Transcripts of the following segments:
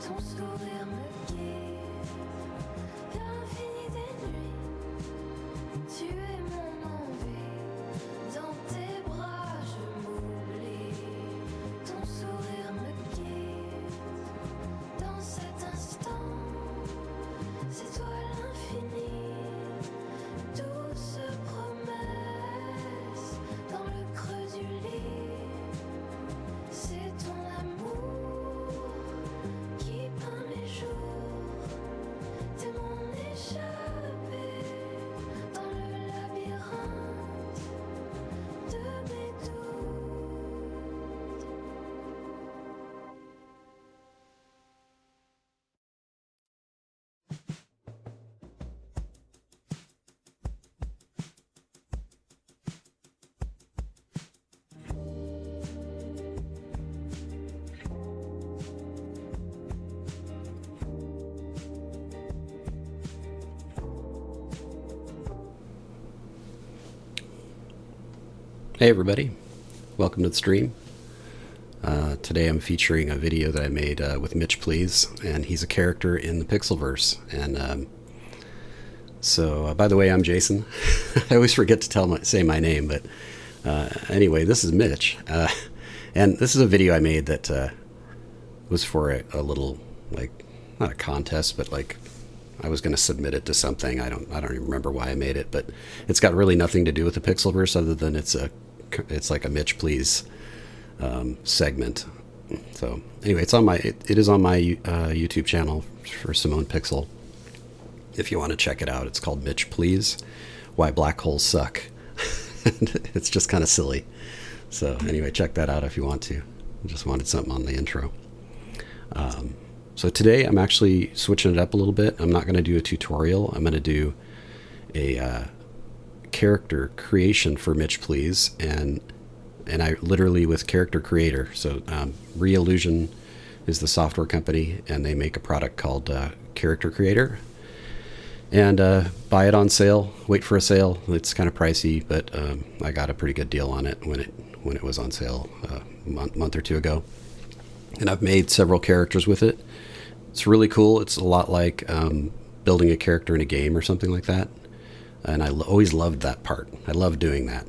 Ton sourire me guide vers l'infini des nuits. Tu es mon envie, dans tes bras je m'oublie. Ton sourire me guide dans cet instant. C'est toi l'infini, douce promesse dans le creux du lit. C'est ton amour qui peint mes jours. T'es mon échappée dans le labyrinthe de mes doutes. Hey everybody, welcome to the stream. Today I'm featuring a video that I made with Mitch Pleez, and he's a character in the Pixelverse. And by the way, I'm Jason. I always forget to say my name, but anyway, this is Mitch. And this is a video I made that was for a little, like, not a contest, but like I was going to submit it to something. I don't even remember why I made it, but it's got really nothing to do with the Pixelverse other than it's like a Mitch Pleez segment. So anyway, it is on my YouTube channel for Simone Pixel. If you want to check it out, it's called Mitch Pleez, Why Black Holes Suck. It's just kind of silly. So anyway, check that out if you want to. I just wanted something on the intro. So today I'm actually switching it up a little bit. I'm not going to do a tutorial. I'm going to do a character creation for Mitch Pleez, and I literally with character creator. So Reallusion is the software company, and they make a product called Character Creator. And buy it on sale. Wait for a sale. It's kind of pricey, but I got a pretty good deal on it when it was on sale a month or two ago. And I've made several characters with it. It's really cool. It's a lot like building a character in a game or something like that. And I always loved that part. I love doing that.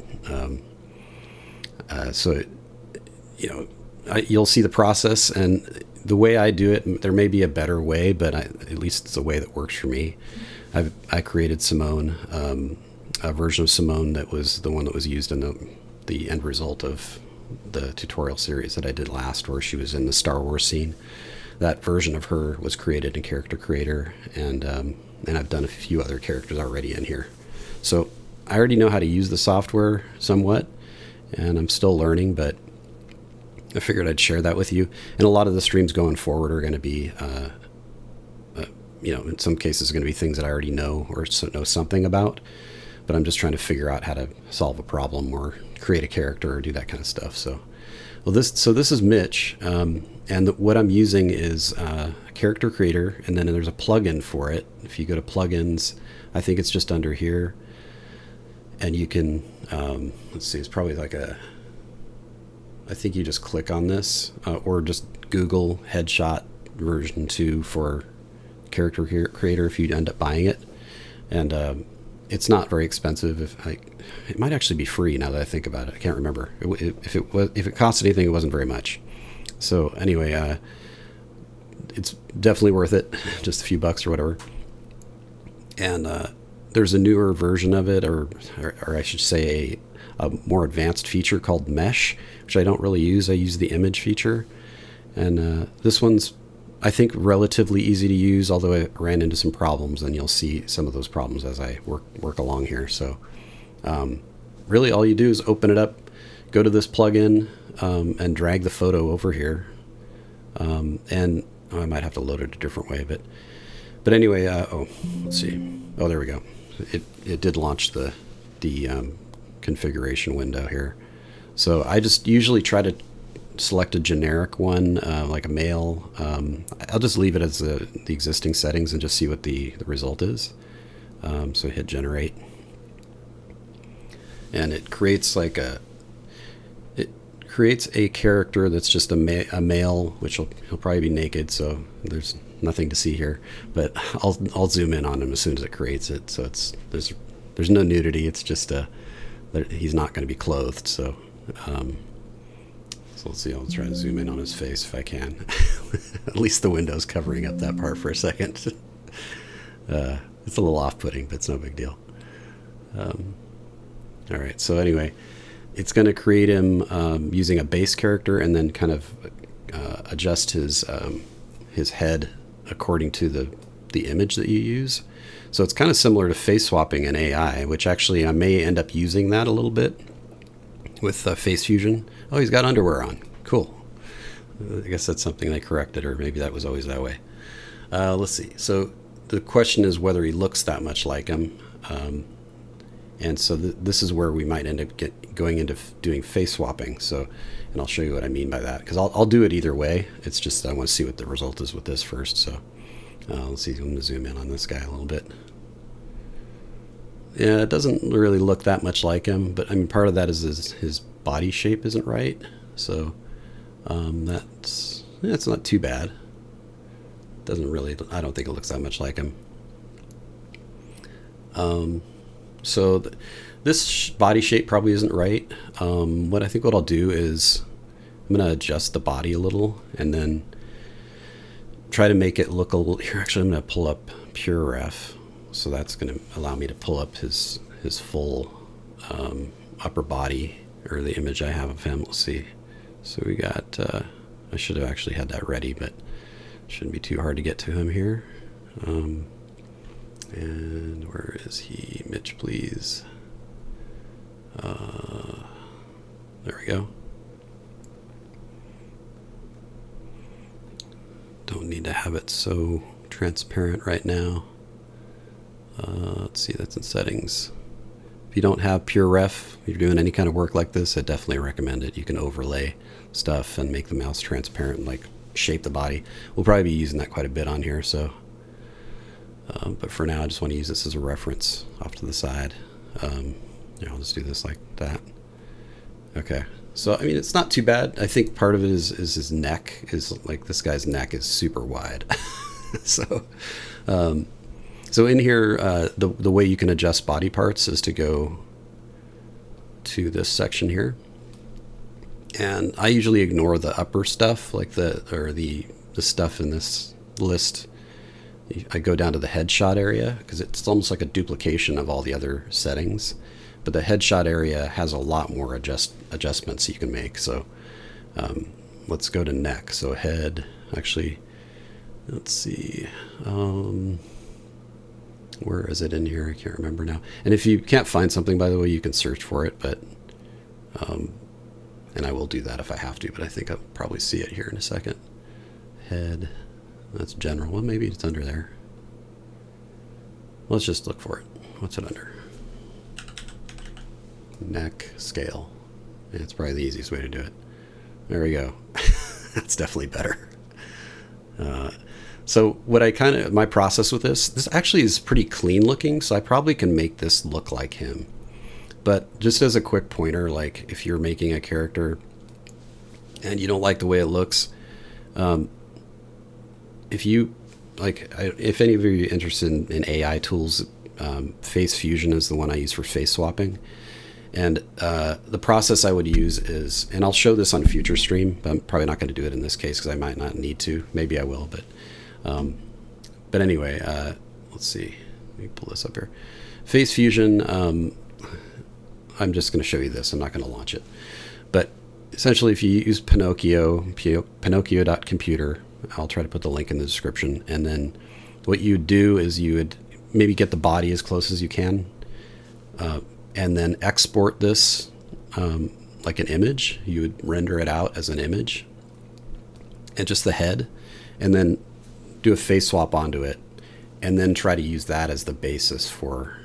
You'll see the process, and the way I do it, there may be a better way, but at least it's the way that works for me. I created Simone, a version of Simone that was the one that was used in the end result of the tutorial series that I did last, where she was in the Star Wars scene. That version of her was created in Character Creator, and I've done a few other characters already in here. So I already know how to use the software somewhat, and I'm still learning, but I figured I'd share that with you. And a lot of the streams going forward are going to be, in some cases, going to be things that I already know or know something about, but I'm just trying to figure out how to solve a problem or create a character or do that kind of stuff. So this is Mitch, and what I'm using is Character Creator, and then there's a plugin for it. If you go to plugins, I think it's just under here, and you can let's see, it's probably like I think you just click on this, or just Google headshot version 2 for Character Creator if you end up buying it. And it's not very expensive. It might actually be free now that I think about it. I can't remember. If it cost anything, it wasn't very much. So anyway, it's definitely worth it. Just a few bucks or whatever. And there's a newer version of it, or I should say a more advanced feature called Mesh, which I don't really use. I use the image feature. And this one's, I think, relatively easy to use, although I ran into some problems, and you'll see some of those problems as I work along here. So really all you do is open it up, go to this plugin, and drag the photo over here. And I might have to load it a different way, but anyway, let's see. Oh, there we go. It did launch the configuration window here. So I just usually try to select a generic one, like a male. I'll just leave it as the existing settings and just see what the result is. So hit generate, and it creates creates a character that's just a male, which he'll probably be naked, so there's nothing to see here. But I'll zoom in on him as soon as it creates it. So there's no nudity. It's just he's not going to be clothed. So let's see. I'll try to zoom in on his face if I can. At least the window's covering up that part for a second. It's a little off-putting, but it's no big deal. All right. So anyway, it's going to create him using a base character and then kind of adjust his head according to the image that you use. So it's kind of similar to face swapping in AI, which actually I may end up using that a little bit with face fusion. Oh, he's got underwear on. Cool. I guess that's something they corrected, or maybe that was always that way. Let's see. So the question is whether he looks that much like him. And so this is where we might end up going into doing face swapping. So, and I'll show you what I mean by that, because I'll do it either way. It's just I want to see what the result is with this first. So let's see. I'm going to zoom in on this guy a little bit. Yeah, it doesn't really look that much like him, but I mean, part of that is his body shape isn't right. So that's not too bad. Doesn't really. I don't think it looks that much like him. So this body shape probably isn't right. What I'll do is I'm going to adjust the body a little and then try to make it look a little here. Actually, I'm going to pull up Pure Ref. So that's going to allow me to pull up his full upper body, or the image I have of him. Let's see. So we got, I should have actually had that ready, but it shouldn't be too hard to get to him here. And where is he? Mitch Pleez. There we go. Don't need to have it so transparent right now. Let's see, that's in settings. If you don't have Pure Ref, if you're doing any kind of work like this, I definitely recommend it. You can overlay stuff and make the mouse transparent and like shape the body. We'll probably be using that quite a bit on here, so but for now I just want to use this as a reference off to the side. I'll just do this like that. Okay, so I mean, it's not too bad. I think part of it is his neck is like, this guy's neck is super wide. So in here, the way you can adjust body parts is to go to this section here. And I usually ignore the upper stuff, like the stuff in this list. I go down to the headshot area because it's almost like a duplication of all the other settings. But the headshot area has a lot more adjustments you can make. So let's go to neck. So head, actually, let's see. Where is it in here? I can't remember now. And if you can't find something, by the way, you can search for it. But and I will do that if I have to. But I think I'll probably see it here in a second. Head. That's general. Well, maybe it's under there. Let's just look for it. What's it under? Neck scale. Yeah, it's probably the easiest way to do it. There we go. That's definitely better. So what my process with this actually is pretty clean looking, so I probably can make this look like him. But just as a quick pointer, like if you're making a character and you don't like the way it looks, if any of you are interested in AI tools, Face Fusion is the one I use for face swapping. And the process I would use is, and I'll show this on a future stream, but I'm probably not going to do it in this case because I might not need to. Maybe I will, but anyway, let's see. Let me pull this up here. Face Fusion, I'm just going to show you this. I'm not going to launch it. But essentially, if you use Pinocchio.computer, I'll try to put the link in the description. And then what you would do is you would maybe get the body as close as you can, and then export this like an image. You would render it out as an image, and just the head, and then do a face swap onto it, and then try to use that as the basis for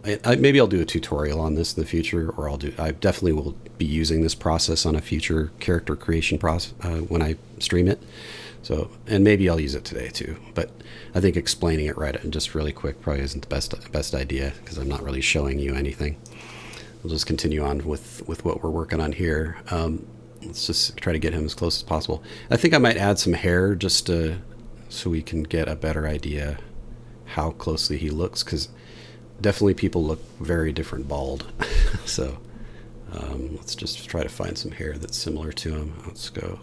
maybe I'll do a tutorial on this in the future, or I definitely will be using this process on a future character creation process when I stream it. So, and maybe I'll use it today too, but I think explaining it right and just really quick probably isn't the best idea, because I'm not really showing you anything. We'll just continue on with what we're working on here. let's just try to get him as close as possible. I think I might add some hair just so we can get a better idea how closely he looks, because definitely people look very different bald. So let's just try to find some hair that's similar to him. Let's go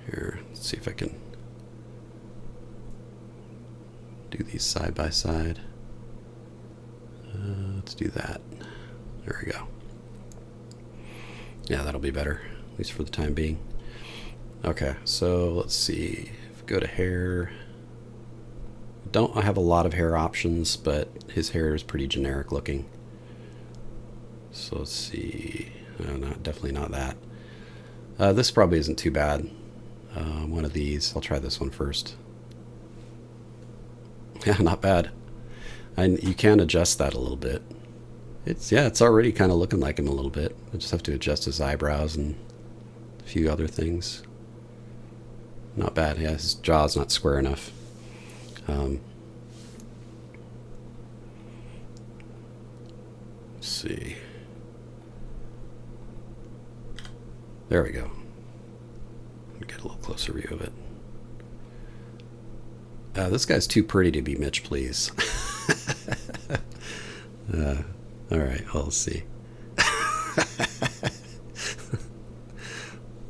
here. Let's see if I can do these side by side. Let's do that. There we go. Yeah, that'll be better, at least for the time being. Okay, so let's see. If we go to hair, I have a lot of hair options, but his hair is pretty generic looking. So let's see. Definitely not that. This probably isn't too bad. One of these. I'll try this one first. Yeah, not bad. And you can adjust that a little bit. It's already kind of looking like him a little bit. I just have to adjust his eyebrows and a few other things. Not bad. Yeah, his jaw's not square enough. Let's see. There we go. Get a little closer view of it. This guy's too pretty to be Mitch Pleez. All right, well, let's see.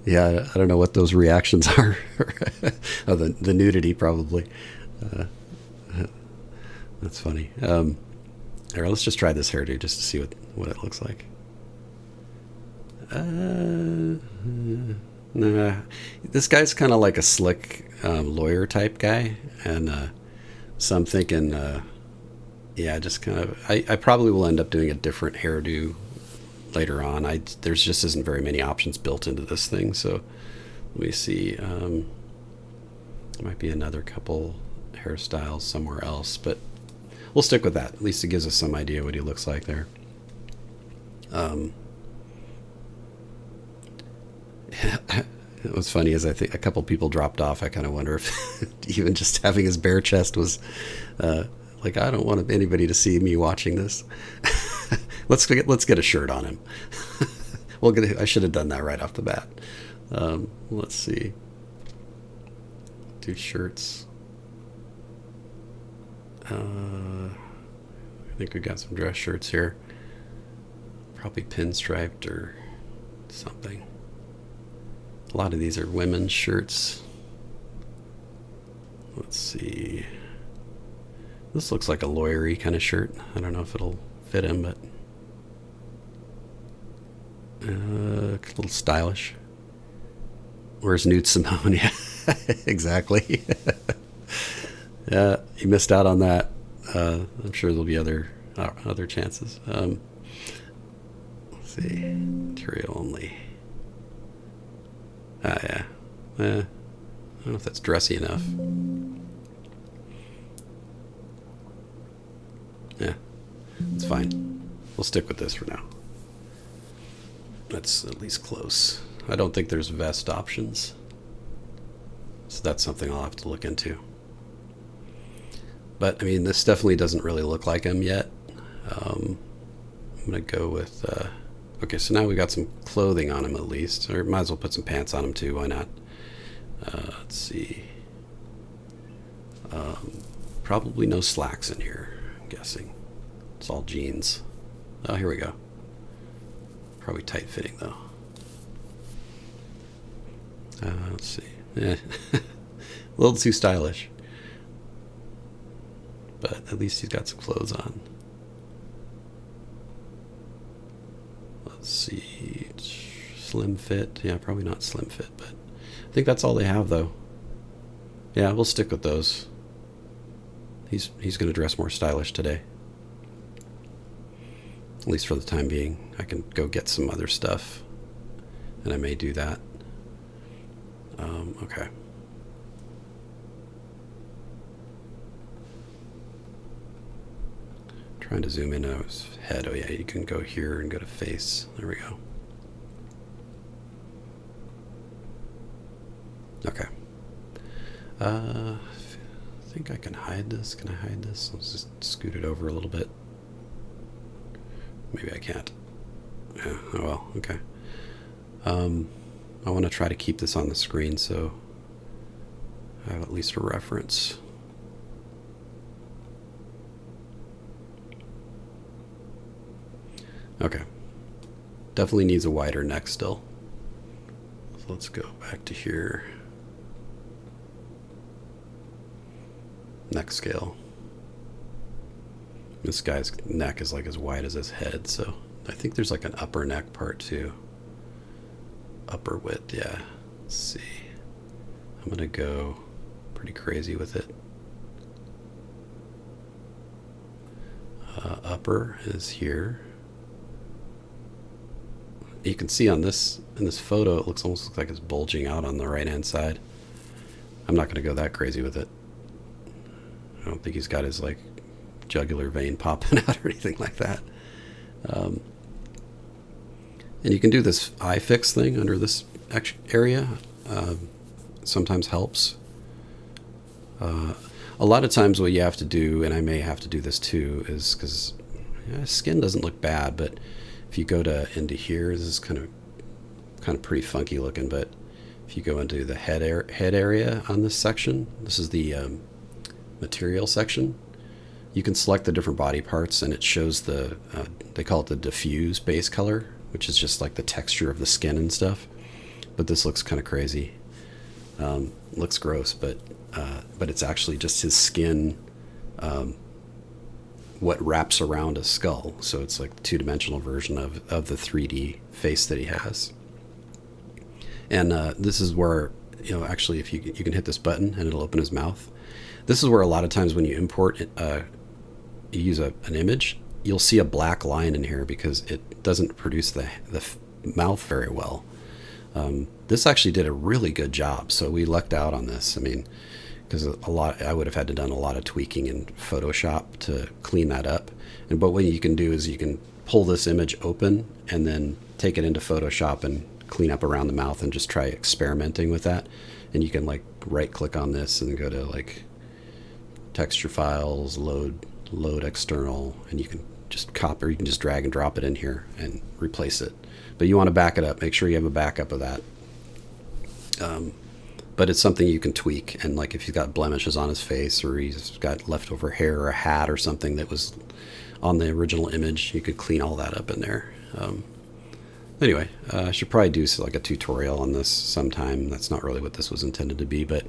Yeah, I don't know what those reactions are. Oh, the nudity, probably. That's funny. All right, let's just try this hairdo just to see what it looks like. Nah, this guy's kind of like a slick lawyer type guy, and so I'm thinking, yeah, just kind of. I probably will end up doing a different hairdo later on. There's just isn't very many options built into this thing, so let me see. There might be another couple hairstyles somewhere else, but we'll stick with that. At least it gives us some idea what he looks like there. What's funny is I think a couple people dropped off. I kind of wonder if even just having his bare chest was like, I don't want anybody to see me watching this. Let's get a shirt on him. I should have done that right off the bat. Let's see. Do shirts. I think we got some dress shirts here. Probably pinstriped or something. A lot of these are women's shirts. Let's see. This looks like a lawyery kind of shirt. I don't know if it'll fit him, but a little stylish. Where's Newt Simone? Yeah, exactly. Yeah, you missed out on that. I'm sure there'll be other chances. Let's see. Material only. Yeah. I don't know if that's dressy enough. Yeah, it's fine. We'll stick with this for now. That's at least close. I don't think there's vest options, so that's something I'll have to look into. But I mean, this definitely doesn't really look like him yet. I'm gonna go with okay, so now we got some clothing on him at least, or might as well put some pants on him too, why not? Let's see. Probably no slacks in here, I'm guessing. It's all jeans. Oh, here we go. Probably tight fitting though. Let's see. A little too stylish. But at least he's got some clothes on. Let's see. Slim fit. Yeah, probably not slim fit, but I think that's all they have though. Yeah, we'll stick with those. He's going to dress more stylish today. At least for the time being. I can go get some other stuff, and I may do that. Okay. Trying to zoom in on his head. Oh yeah, you can go here and go to face. There we go. Okay. I think I can hide this. Can I hide this? Let's just scoot it over a little bit. Maybe I can't. Yeah, oh well, okay. I want to try to keep this on the screen so I have at least a reference. Okay. Definitely needs a wider neck still. So let's go back to here. Neck scale. This guy's neck is like as wide as his head, so I think there's like an upper neck part too. Upper width, yeah. Let's see. I'm gonna go pretty crazy with it. Upper is here. You can see on this, in this photo, it almost like it's bulging out on the right hand side. I'm not gonna go that crazy with it. I don't think he's got his like jugular vein popping out or anything like that. And you can do this eye fix thing under this area. Sometimes helps. A lot of times what you have to do, and I may have to do this too, is because skin doesn't look bad, but if you go into here, this is kind of pretty funky looking, but if you go into the head area on this section, this is the material section, you can select the different body parts and it shows the, they call it the diffuse base color, which is just like the texture of the skin and stuff. But this looks kind of crazy. Looks gross, but it's actually just his skin, what wraps around a skull. So it's like a two-dimensional version of the 3D face that he has. And this is where, actually if you can hit this button and it'll open his mouth. This is where a lot of times when you import it, you use an image, you'll see a black line in here because it doesn't produce the mouth very well. This actually did a really good job, so we lucked out on this. I mean, because I would have had to done a lot of tweaking in Photoshop to clean that up. But what you can do is you can pull this image open and then take it into Photoshop and clean up around the mouth and just try experimenting with that. And you can like right click on this and go to like texture files, load external, and you can just copy, or you can just drag and drop it in here and replace it. But you want to back it up. Make sure you have a backup of that. But it's something you can tweak, and like if he's got blemishes on his face or he's got leftover hair or a hat or something that was on the original image, you could clean all that up in there. Anyway, I should probably do like a tutorial on this sometime. That's not really what this was intended to be, but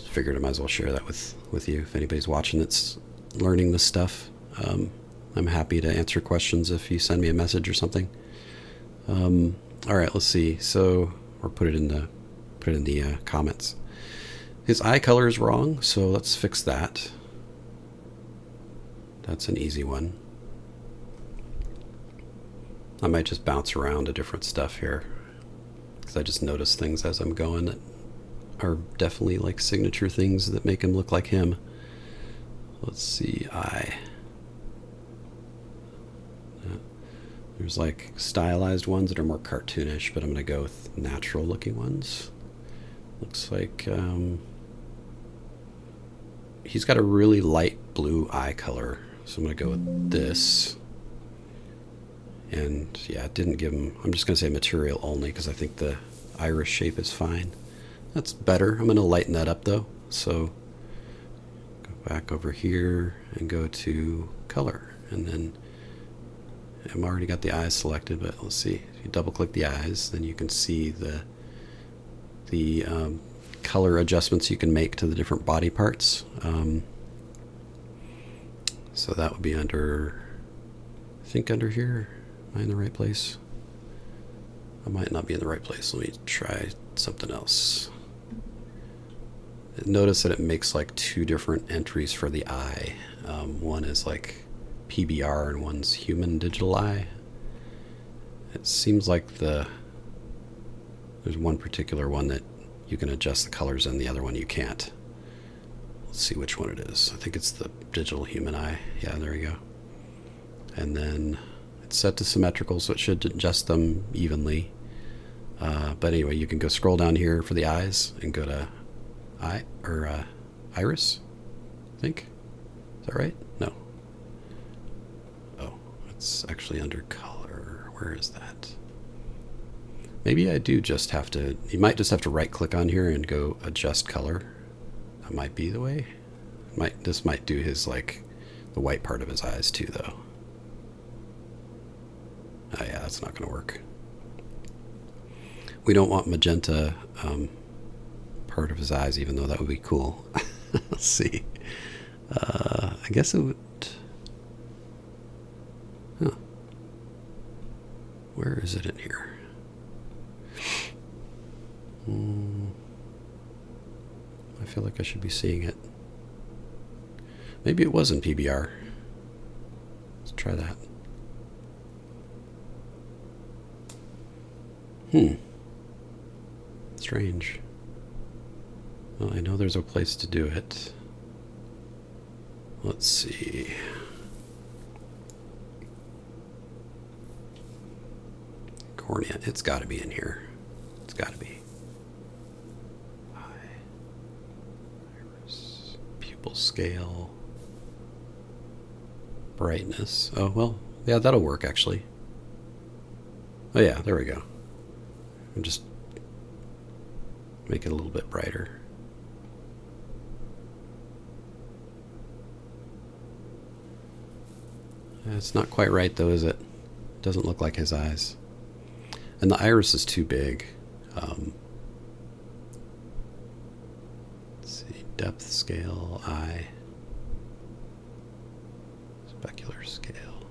figured I might as well share that with you if anybody's watching that's learning this stuff. I'm happy to answer questions if you send me a message or something. All right, let's see. So, or put it in the comments. His eye color is wrong, so let's fix that. That's an easy one. I might just bounce around to different stuff here because I just notice things as I'm going that are definitely like signature things that make him look like him. Let's see, eye. There's like stylized ones that are more cartoonish, but I'm going to go with natural looking ones. Looks like he's got a really light blue eye color, so I'm going to go with this. And yeah, it didn't give him, I'm just going to say material only because I think the iris shape is fine. That's better. I'm going to lighten that up though. So go back over here and go to color, and then I've already got the eyes selected, but let's see. If you double click the eyes, then you can see the color adjustments you can make to the different body parts. So that would be under, I think under here. Am I in the right place? I might not be in the right place. Let me try something else. Notice that it makes like two different entries for the eye. One is like PBR and one's human digital eye. It seems like there's one particular one that you can adjust the colors in, the other one you can't. Let's see which one it is. I think it's the digital human eye. Yeah, there you go. And then it's set to symmetrical, so it should adjust them evenly. But anyway, you can go scroll down here for the eyes and go to iris, I think. Is that right? No. Oh, it's actually under color. Where is that? Maybe I do just have to, you might just have to right click on here and go adjust color. That might be the way. This might do his, like, the white part of his eyes too, though. Oh yeah, that's not going to work. We don't want magenta part of his eyes, even though that would be cool. Let's see. I guess it would... Huh. Where is it in here? I feel like I should be seeing it. Maybe it was in PBR. Let's try that. Strange. Well, I know there's a place to do it. Let's see. Cornea. It's got to be in here. It's got to be. Iris. Pupil scale. Brightness. Oh, well, yeah, that'll work actually. Oh yeah, there we go. And just make it a little bit brighter. It's not quite right though, is it? Doesn't look like his eyes. And the iris is too big. Let's see, depth scale, eye. Specular scale.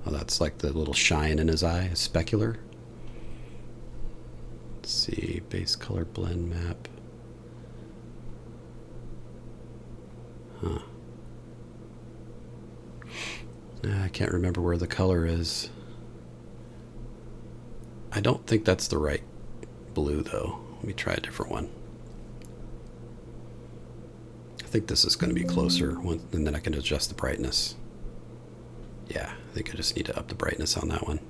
Oh, that's like the little shine in his eye, specular. Let's see, base color blend map. Huh. I can't remember where the color is. I don't think that's the right blue though. Let me try a different one. I think this is going to be closer, and then I can adjust the brightness. Yeah, I think I just need to up the brightness on that one.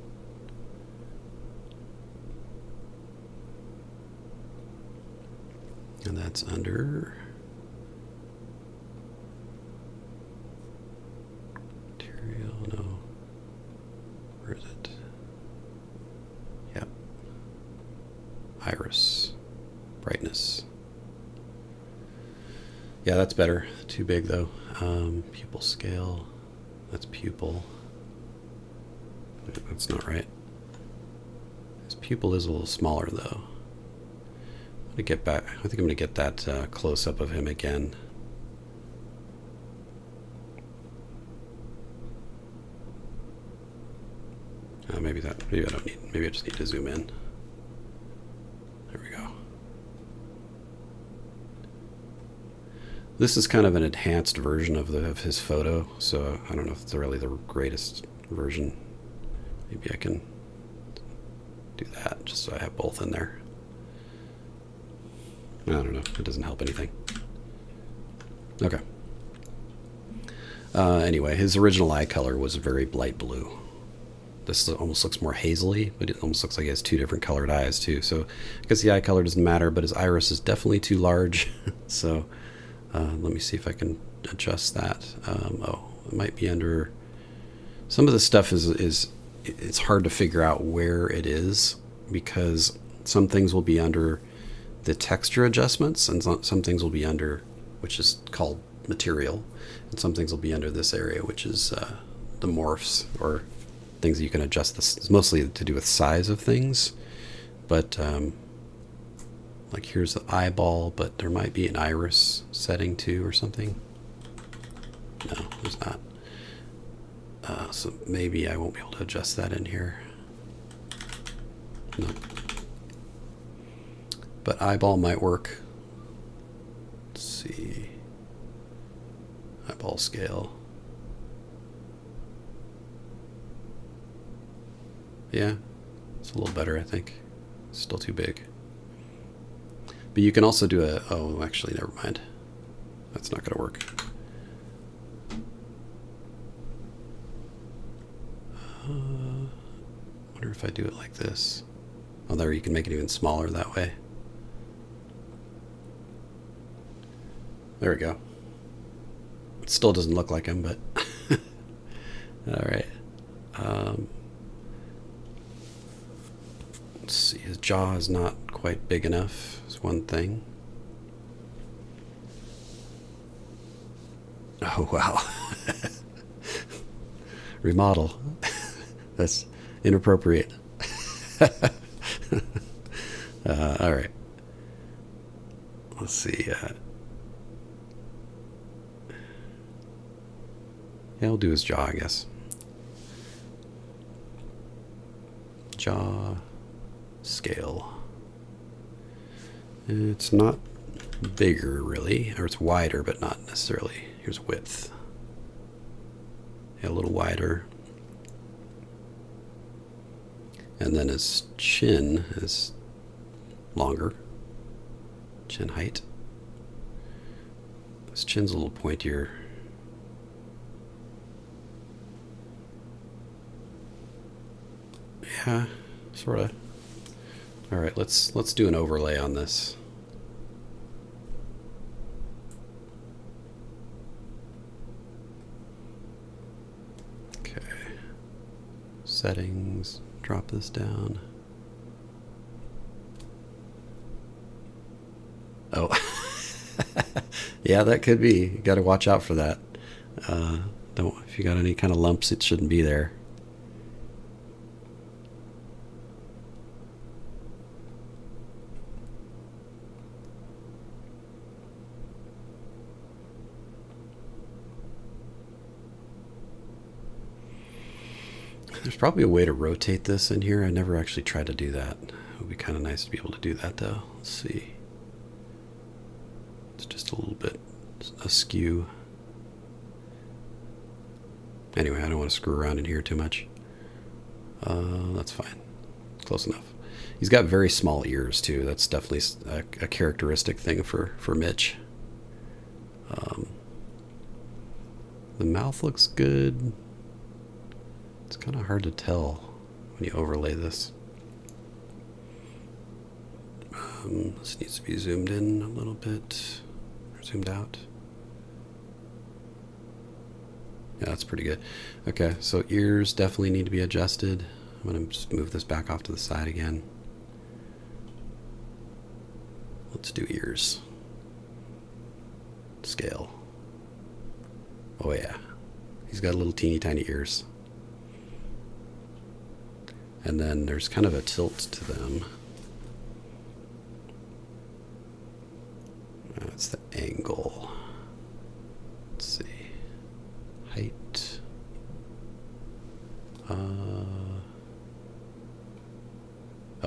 And that's under material, no. Where is it? Yep. Iris. Brightness. Yeah, that's better. Too big though. Pupil scale. That's pupil. That's not right. His pupil is a little smaller though. To get back, I think I'm going to get that close up of him again. Maybe I don't need. Maybe I just need to zoom in. There we go. This is kind of an enhanced version of his photo, so I don't know if it's really the greatest version. Maybe I can do that just so I have both in there. I don't know. It doesn't help anything. Okay. Anyway, his original eye color was very light blue. This almost looks more hazily, but it almost looks like he has two different colored eyes too. So I guess the eye color doesn't matter, but his iris is definitely too large. So let me see if I can adjust that. Oh, it might be under... Some of the stuff is it's hard to figure out where it is, because some things will be under the texture adjustments, and some things will be under, which is called material, and some things will be under this area, which is the morphs, or things that you can adjust. This is mostly to do with size of things, but like here's the eyeball, but there might be an iris setting too or something. No, there's not. So maybe I won't be able to adjust that in here. No. But eyeball might work. Let's see. Eyeball scale. Yeah, it's a little better, I think. It's still too big. But you can also do a... Oh, actually, never mind. That's not going to work. Wonder if I do it like this. Oh, there, you can make it even smaller that way. There we go. It still doesn't look like him, but... Alright. Let's see, his jaw is not quite big enough, is one thing. Oh, wow. Remodel. That's inappropriate. All right. Let's see. Yeah, we'll do his jaw, I guess. Jaw scale. It's not bigger, really, or it's wider, but not necessarily. Here's width. Yeah, a little wider. And then his chin is longer. Chin height. His chin's a little pointier. Yeah, sort of. All right, let's do an overlay on this. Okay. Settings. Drop this down. Oh. Yeah, that could be. You got to watch out for that. If you got any kind of lumps, it shouldn't be there. There's probably a way to rotate this in here. I never actually tried to do that. It would be kind of nice to be able to do that, though. Let's see. It's just a little bit askew. Anyway, I don't want to screw around in here too much. That's fine. Close enough. He's got very small ears, too. That's definitely a characteristic thing for Mitch. The mouth looks good. It's kind of hard to tell when you overlay this. This needs to be zoomed in a little bit, or zoomed out. Yeah, that's pretty good. Okay, so ears definitely need to be adjusted. I'm going to just move this back off to the side again. Let's do ears. Scale. Oh yeah, he's got little teeny tiny ears. And then there's kind of a tilt to them. That's the angle. Let's see. Height. Oh,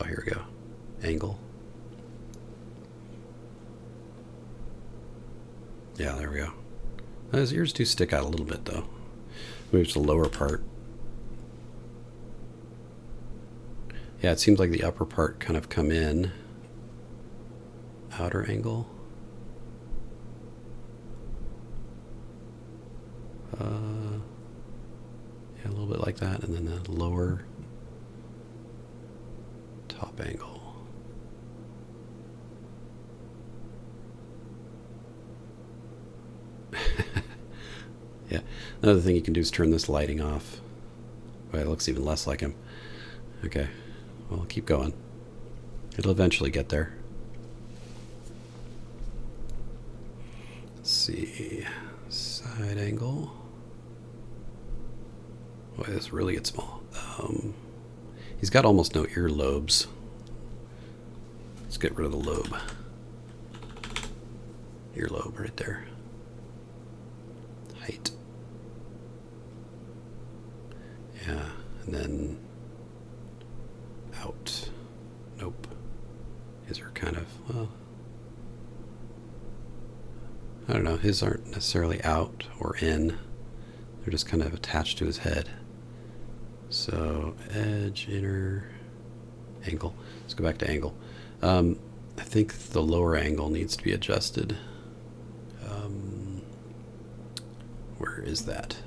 here we go. Angle. Yeah, there we go. His ears do stick out a little bit, though. Maybe it's the lower part. Yeah, it seems like the upper part kind of come in. Outer angle. Yeah, a little bit like that, and then the lower top angle. Yeah, another thing you can do is turn this lighting off. But it looks even less like him. Okay. Well, keep going. It'll eventually get there. Let's see. Side angle. Boy, this really gets small. He's got almost no ear lobes. Let's get rid of the lobe. Earlobe right there. Height. Yeah, and then out. Nope. His are kind of, well, I don't know. His aren't necessarily out or in. They're just kind of attached to his head. So edge, inner, angle. Let's go back to angle. I think the lower angle needs to be adjusted. Where is that?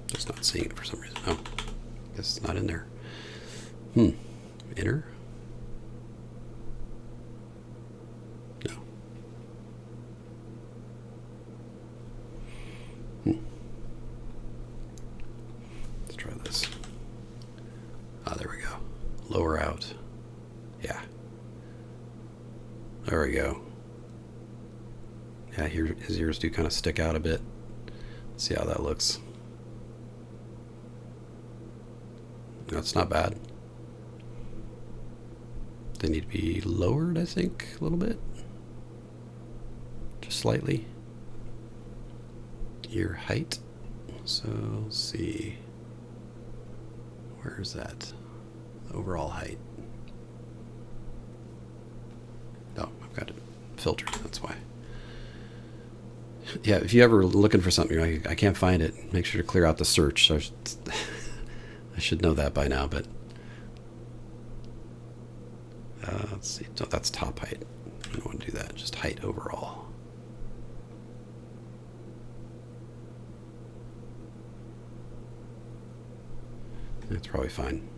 Just not seeing it for some reason. Oh, I guess it's not in there. Inner? No. Let's try this. lower out. Yeah. There we go. Yeah, here his ears do kind of stick out a bit. Let's see how that looks. That's not bad. They need to be lowered, I think, a little bit. Just slightly. Ear height. So let's see. Where's that? Overall height. Oh, I've got it filtered, that's why. Yeah, if you ever looking for something, you're like, I can't find it, make sure to clear out the search. So I should know that by now, but let's see. So that's top height. I don't want to do that. Just height overall. That's probably fine.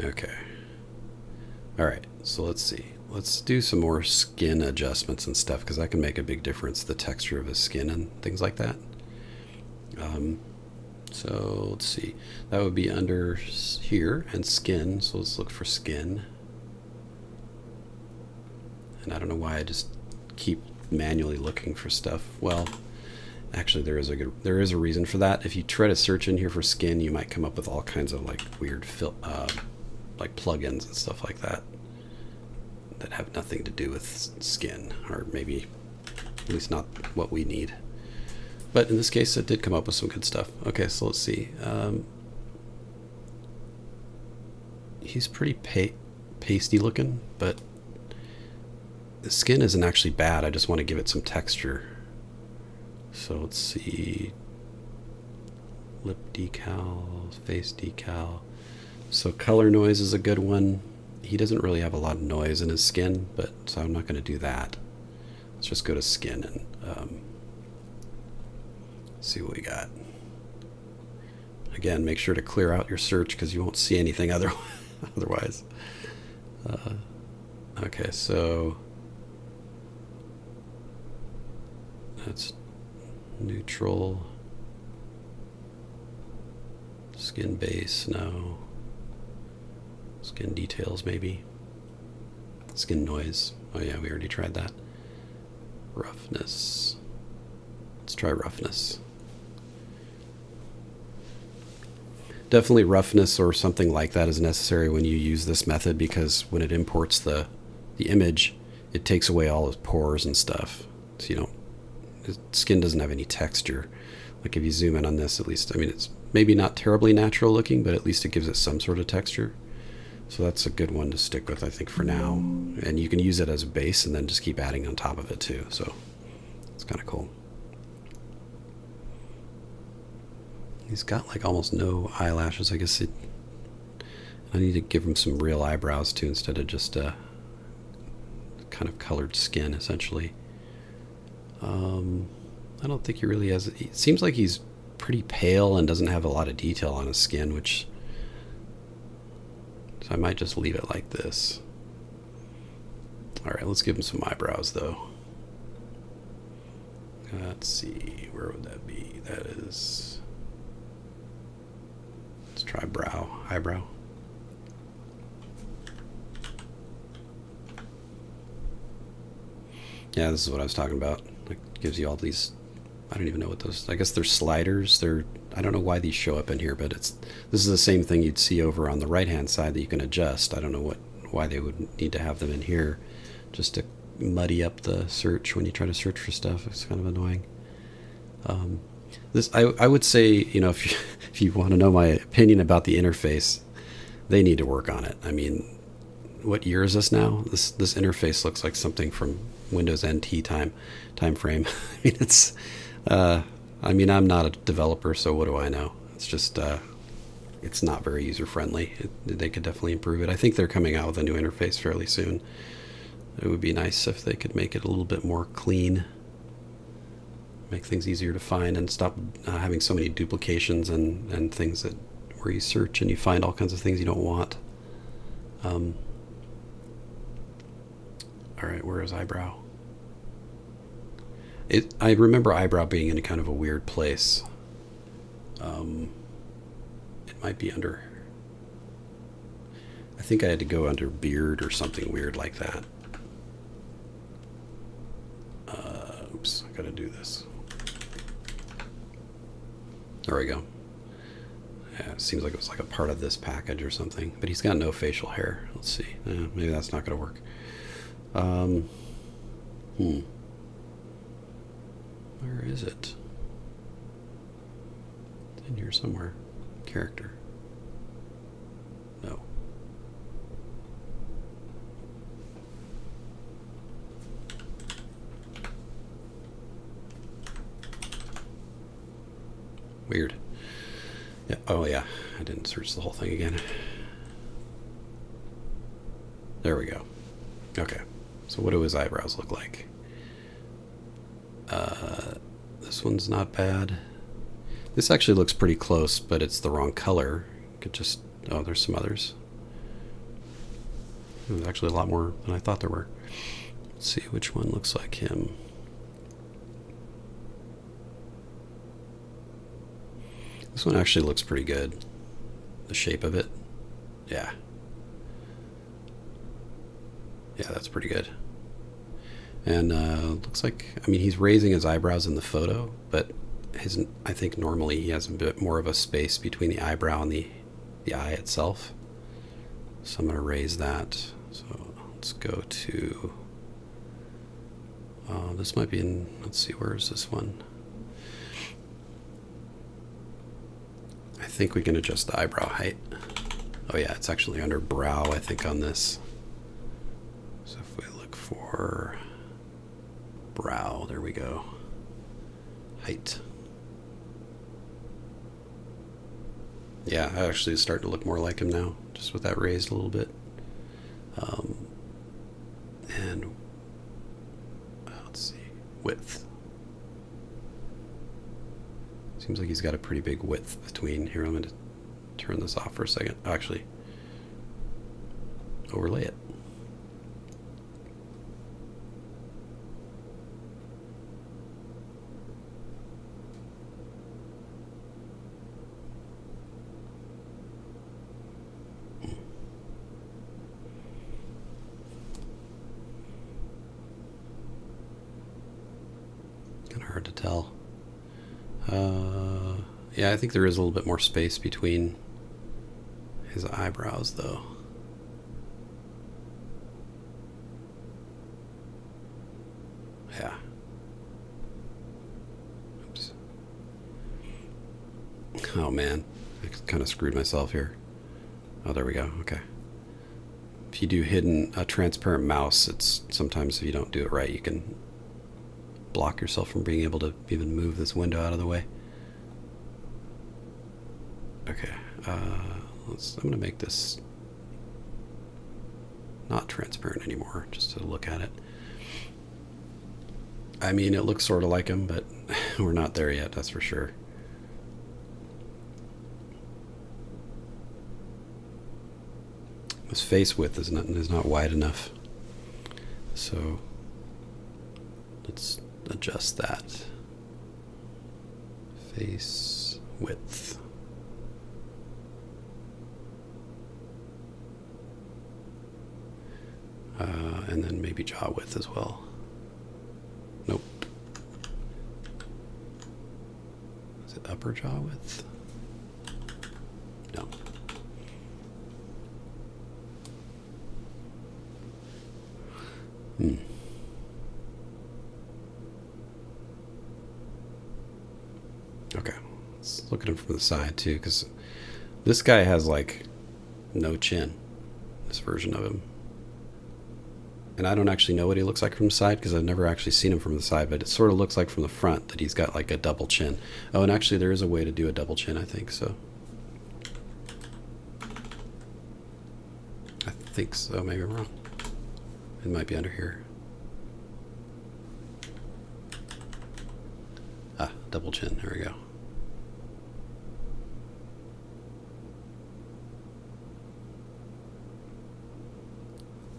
Okay. All right. So let's see. Let's do some more skin adjustments and stuff, because that can make a big difference, the texture of his skin and things like that. So let's see. That would be under here and skin. So let's look for skin. And I don't know why I just keep manually looking for stuff. Well, actually, there is a reason for that. If you try to search in here for skin, you might come up with all kinds of like weird like plugins and stuff like that that have nothing to do with skin, or maybe at least not what we need. But in this case, it did come up with some good stuff. Okay, so let's see. He's pretty pasty looking, but the skin isn't actually bad. I just want to give it some texture. So let's see. Lip decal, face decal. So color noise is a good one. He doesn't really have a lot of noise in his skin, but so I'm not going to do that. Let's just go to skin and see what we got. Again, make sure to clear out your search because you won't see anything otherwise. Okay, so that's neutral. Skin base, no. Skin details, maybe. Skin noise. Oh yeah, we already tried that. Roughness. Let's try roughness. Definitely roughness or something like that is necessary when you use this method, because when it imports the image, it takes away all those pores and stuff. So you don't, the skin doesn't have any texture. Like if you zoom in on this, at least, I mean, it's maybe not terribly natural looking, but at least it gives it some sort of texture. So that's a good one to stick with, I think, for now. And you can use it as a base and then just keep adding on top of it too. So it's kind of cool. He's got like almost no eyelashes. I guess I need to give him some real eyebrows too, instead of just kind of colored skin, essentially. I don't think he really has. It seems like he's pretty pale and doesn't have a lot of detail on his skin, which, so I might just leave it like this. All right, let's give him some eyebrows though. Let's see, where would that be? That is, let's try eyebrow. Yeah, this is what I was talking about. It gives you all these, I don't even know what those, I guess they're sliders. I don't know why these show up in here, but this is the same thing you'd see over on the right hand side that you can adjust. I don't know why they would need to have them in here, just to muddy up the search when you try to search for stuff. It's kind of annoying. I would say, you know, if you want to know my opinion about the interface, they need to work on it. I mean, what year is this now? This interface looks like something from Windows NT time frame. I mean, it's I'm not a developer, so what do I know? It's just it's not very user friendly. They could definitely improve it. I think they're coming out with a new interface fairly soon. It would be nice if they could make it a little bit more clean, make things easier to find, and stop having so many duplications and things that where you search and you find all kinds of things you don't want. All right, where is eyebrow? I remember eyebrow being in kind of a weird place. might be under... I think I had to go under beard or something weird like that. Oops, I gotta do this. There we go. Yeah, it seems like it was like a part of this package or something. But he's got no facial hair. Let's see. Maybe that's not gonna work. Where is it? It's in here somewhere. Character. No. Weird. Yeah. Oh yeah. I didn't search the whole thing again. There we go. Okay. So what do his eyebrows look like? This one's not bad. This actually looks pretty close, but it's the wrong color. Could just... Oh, there's some others. There's actually a lot more than I thought there were. Let's see which one looks like him. This one actually looks pretty good. The shape of it. Yeah. Yeah, that's pretty good. And looks like, I mean, he's raising his eyebrows in the photo, but I think normally he has a bit more of a space between the eyebrow and the eye itself. So I'm going to raise that. So let's go to, this might be in, let's see, where is this one? I think we can adjust the eyebrow height. Oh yeah, it's actually under brow, I think, on this. So if we look for brow, there we go. Height. Yeah, I actually starting to look more like him now, just with that raised a little bit. And let's see, width. Seems like he's got a pretty big width between. Here, I'm going to turn this off for a second. Actually, overlay it. Kind of hard to tell. Yeah, I think there is a little bit more space between his eyebrows, though. Yeah. Oops. Oh man, I kind of screwed myself here. Oh, there we go. Okay. If you do hidden a transparent mouse, it's sometimes if you don't do it right, you can block yourself from being able to even move this window out of the way. Okay, I'm going to make this not transparent anymore, just to look at it. I mean, it looks sort of like him, but we're not there yet, that's for sure. His face width is not wide enough, so let's adjust that. Face width. And then maybe jaw width as well. Nope. Is it upper jaw width? No. Okay, let's look at him from the side too, because this guy has like no chin, this version of him. And I don't actually know what he looks like from the side because I've never actually seen him from the side, but it sort of looks like from the front that he's got like a double chin. Oh, and actually there is a way to do a double chin, I think so. I think so, maybe I'm wrong. It might be under here. Ah, double chin, there we go.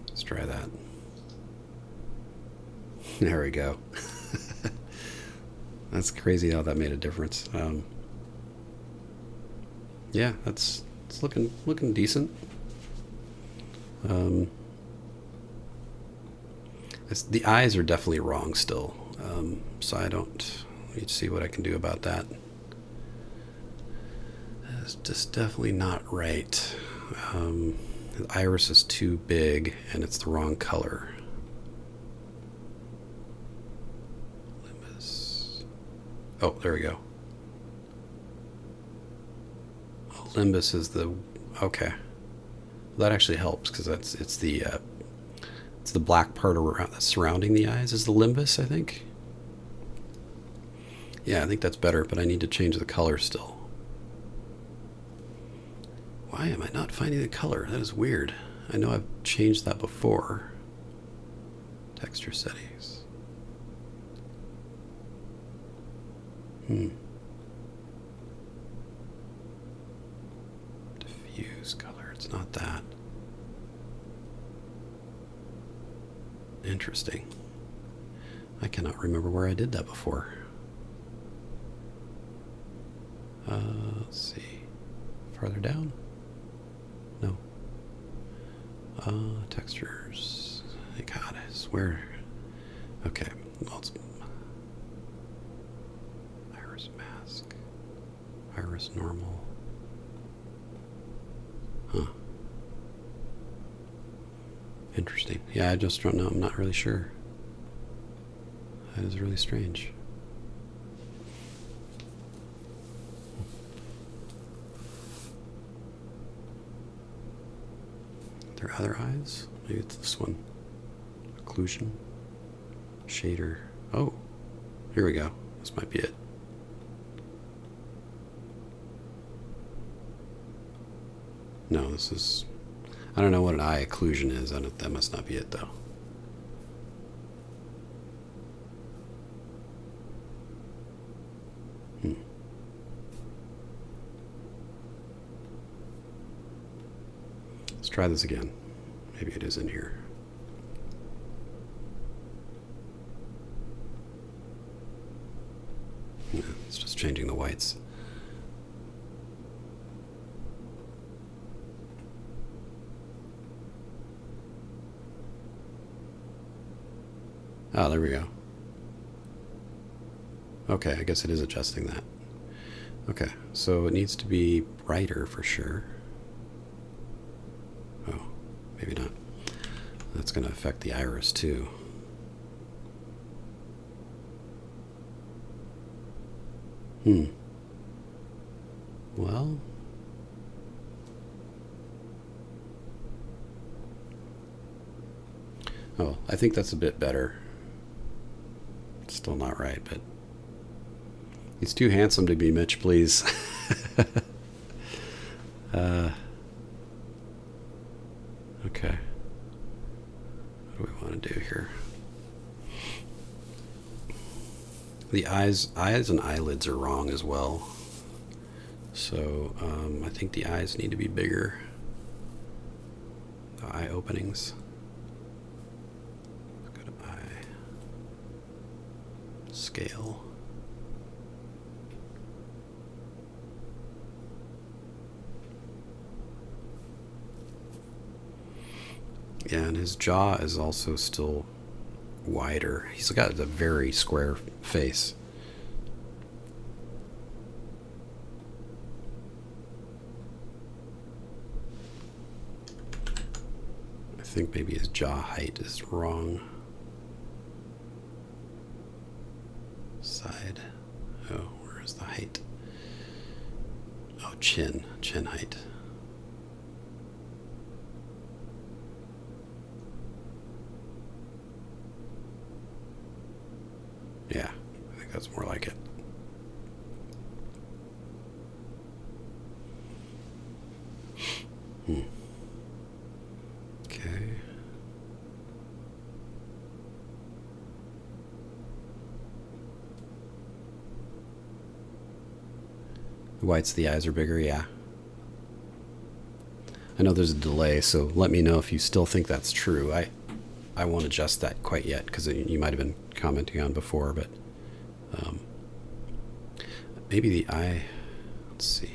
Let's try that. There we go. That's crazy how that made a difference. Yeah, it's looking decent. The eyes are definitely wrong still, so I don't need to see what I can do about that. It's just definitely not right. The iris is too big and it's the wrong color. Limbus. Oh, there we go. Limbus is the okay. Well, that actually helps because it's the black part around surrounding the eyes is the limbus, I think. Yeah, I think that's better, but I need to change the color still. Why am I not finding the color? That is weird. I know I've changed that before. Texture settings. Diffuse color. It's not that. Interesting. I cannot remember where I did that before. Let's see. Farther down? No. Textures. God, I swear. Okay. Well, it's iris mask. Iris normal. Huh. Interesting. Yeah, I just don't know. I'm not really sure. That is really strange. Are there other eyes? Maybe it's this one. Occlusion. Shader. Oh, here we go. This might be it. No, this is... I don't know what an eye occlusion is. That must not be it, though. Let's try this again. Maybe it is in here. Yeah, it's just changing the whites. Oh, there we go. Okay, I guess it is adjusting that. Okay, so it needs to be brighter for sure. Oh, maybe not. That's going to affect the iris too. Well, oh, I think that's a bit better. Still not right, but he's too handsome to be Mitch Pleez. Okay. What do we want to do here? The eyes and eyelids are wrong as well. So I think the eyes need to be bigger. The eye openings. Let's go to eye. Scale. Yeah, and his jaw is also still wider. He's got a very square face. I think maybe his jaw height is wrong. Side. Oh, where is the height? Oh, chin height. Yeah, I think that's more like it. Okay. The whites of the eyes are bigger, yeah. I know there's a delay, so let me know if you still think that's true. I won't adjust that quite yet because you might have been commenting on before, but maybe the eye, let's see.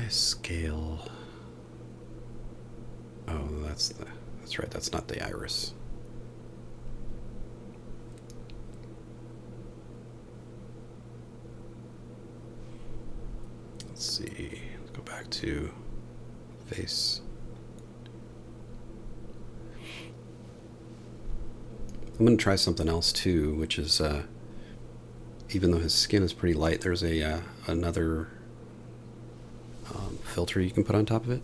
Eye scale. Oh, that's right. That's not the iris. Let's see. Let's go back to face. I'm going to try something else too, which is even though his skin is pretty light, there's a another filter you can put on top of it.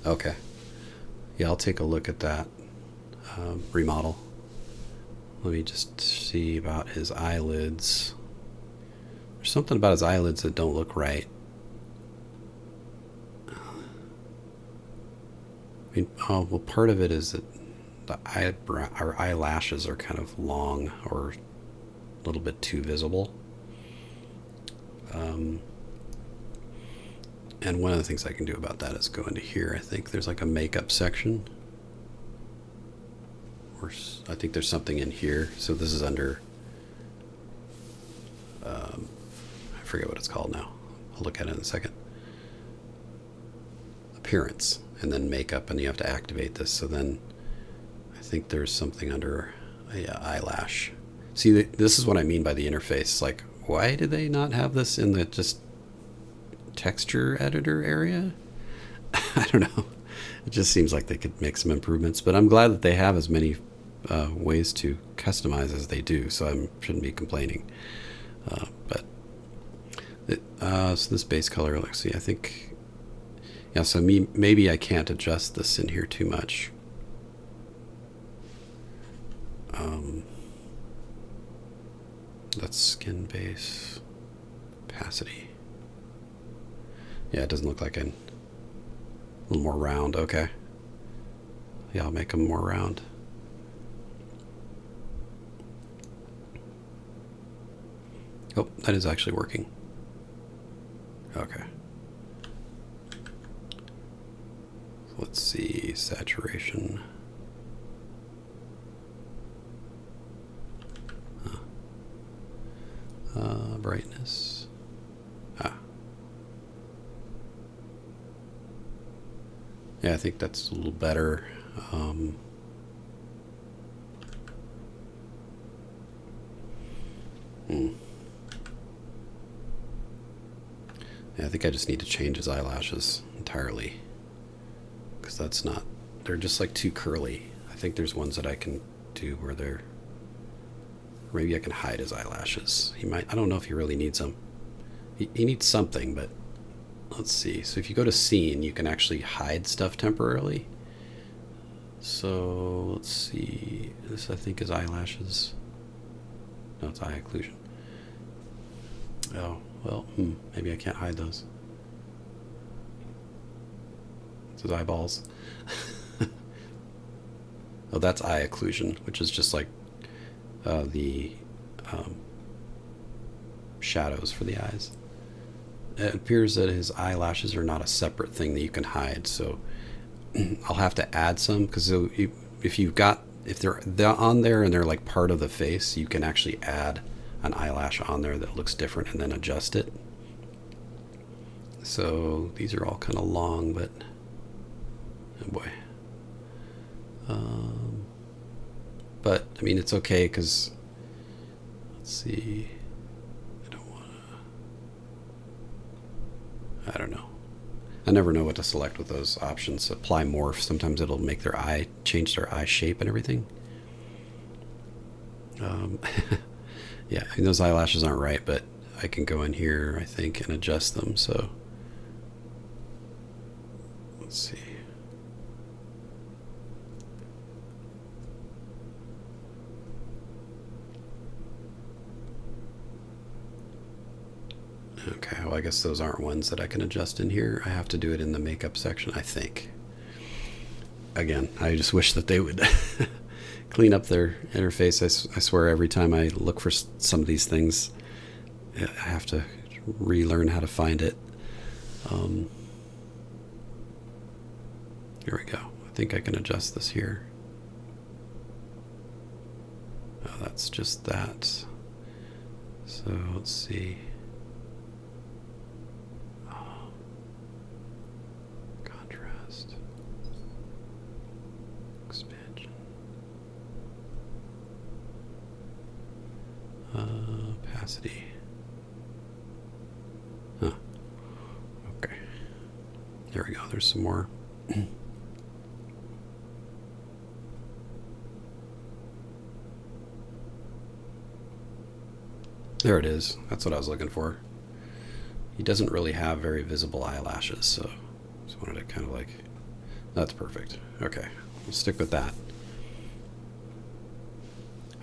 Okay. Yeah, I'll take a look at that remodel. Let me just see about his eyelids. There's something about his eyelids that don't look right. I mean, oh, well, part of it is that the eyebrow or eyelashes are kind of long or a little bit too visible. And one of the things I can do about that is go into here. I think there's like a makeup section. Or I think there's something in here. So this is under, I forget what it's called now. I'll look at it in a second. Appearance, and then makeup, and you have to activate this. So then I think there's something under a eyelash. See, this is what I mean by the interface. Like, why do they not have this in the just texture editor area? I don't know. It just seems like they could make some improvements, but I'm glad that they have as many ways to customize as they do, so I shouldn't be complaining. So this base color, let's see, I think, yeah, so maybe I can't adjust this in here too much. That's skin base, opacity. Yeah, it doesn't look like a little more round. Okay. Yeah, I'll make them more round. Oh, that is actually working. Okay. Let's see, saturation. Brightness. Yeah, I think that's a little better. Yeah, I think I just need to change his eyelashes entirely, because that's not, they're just like too curly. I think there's ones that I can do where they're, maybe I can hide his eyelashes. He might, I don't know if he really needs them. He needs something, but let's see. So if you go to scene, you can actually hide stuff temporarily. So let's see. This I think is eyelashes. No, it's eye occlusion. Oh, well, maybe I can't hide those. It's his eyeballs. Oh, that's eye occlusion, which is just like the shadows for the eyes. It appears that his eyelashes are not a separate thing that you can hide, so I'll have to add some, because if they're on there and they're like part of the face, you can actually add an eyelash on there that looks different and then adjust it. So these are all kind of long, but oh boy. But I mean, it's okay, because let's see. I don't know. I never know what to select with those options. Apply morph. Sometimes it'll make their eye, change their eye shape and everything. Yeah, I mean, those eyelashes aren't right, but I can go in here, I think, and adjust them. So let's see. Okay, well, I guess those aren't ones that I can adjust in here. I have to do it in the makeup section, I think. Again, I just wish that they would clean up their interface. I swear every time I look for some of these things, I have to relearn how to find it. Here we go. I think I can adjust this here. Oh, that's just that. So let's see. opacity. Huh. Okay. There we go. There's some more. There it is. That's what I was looking for. He doesn't really have very visible eyelashes, so just wanted to kind of like... That's perfect. Okay, we'll stick with that.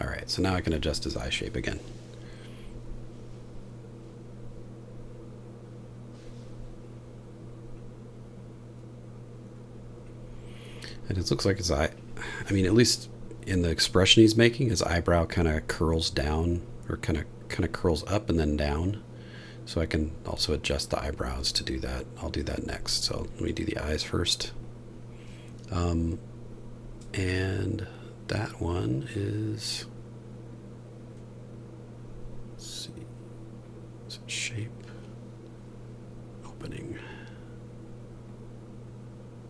Alright, so now I can adjust his eye shape again. And it looks like his eye... I mean, at least in the expression he's making, his eyebrow kind of curls down, or kind of curls up and then down. So I can also adjust the eyebrows to do that. I'll do that next. So let me do the eyes first. And that one is, let's see, is it shape, opening?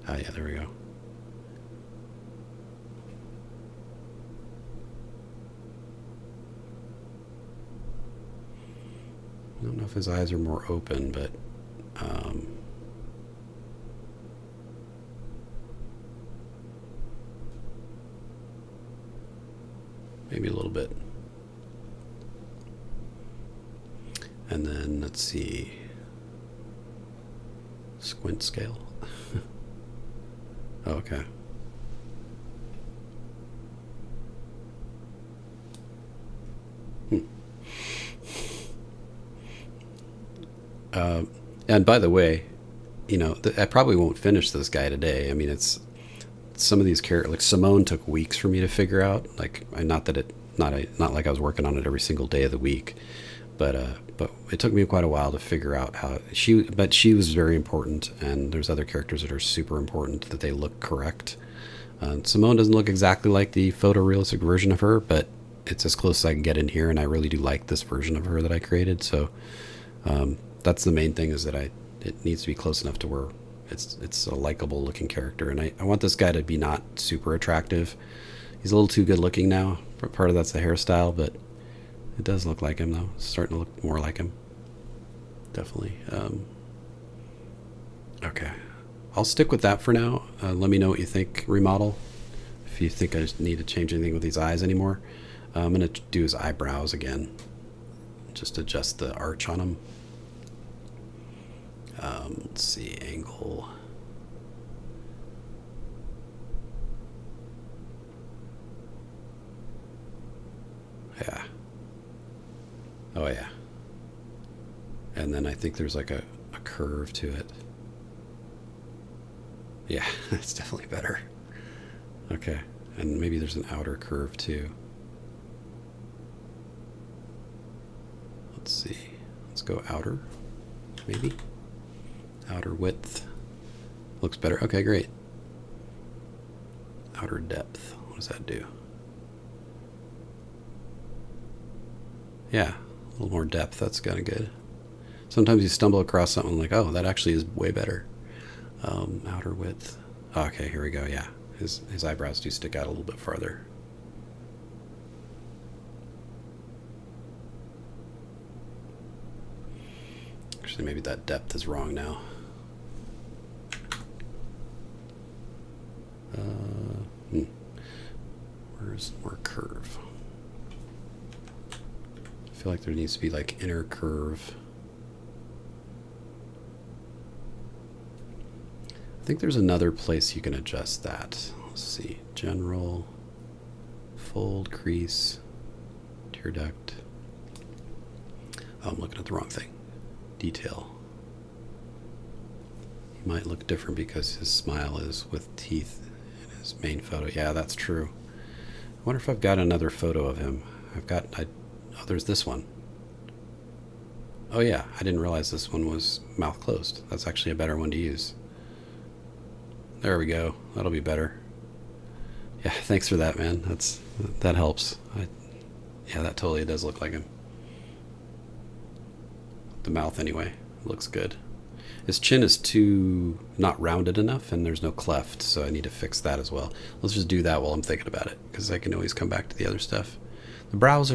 Ah, yeah, there we go. I don't know if his eyes are more open, but maybe a little bit. And then let's see, squint scale. Oh, okay. And by the way, you know, I probably won't finish this guy today. I mean, it's some of these characters, like Simone took weeks for me to figure out. Like, not like I was working on it every single day of the week, but it took me quite a while to figure out how but she was very important, and there's other characters that are super important that they look correct. Simone doesn't look exactly like the photorealistic version of her, but it's as close as I can get in here, and I really do like this version of her that I created. So that's the main thing, is that it needs to be close enough to where it's a likable looking character. And I want this guy to be not super attractive. He's a little too good looking now. Part of that's the hairstyle, but it does look like him though. It's starting to look more like him. Definitely. Okay. I'll stick with that for now. Let me know what you think, remodel. If you think I just need to change anything with these eyes anymore. I'm going to do his eyebrows again. Just adjust the arch on him. Let's see, angle. Yeah. Oh yeah. And then I think there's like a curve to it. Yeah, that's definitely better. Okay. And maybe there's an outer curve too. Let's see. Let's go outer, maybe. Outer width. Looks better. Okay, great. Outer depth. What does that do? Yeah, a little more depth. That's kind of good. Sometimes you stumble across something like, oh, that actually is way better. Outer width. Okay, here we go. Yeah, his eyebrows do stick out a little bit farther. Actually, maybe that depth is wrong now. Where's more curve? I feel like there needs to be like inner curve. I think there's another place you can adjust that. Let's see. General, fold, crease, tear duct. Oh, I'm looking at the wrong thing. Detail. He might look different because his smile is with teeth in his main photo. Yeah, that's true. I wonder if I've got another photo of him. Oh, there's this one. Oh yeah, I didn't realize this one was mouth closed. That's actually a better one to use. There we go. That'll be better. Yeah, thanks for that, man. That helps. Yeah, that totally does look like him. The mouth anyway, looks good. His chin is too not rounded enough, and there's no cleft, so I need to fix that as well. Let's just do that while I'm thinking about it, because I can always come back to the other stuff. The brows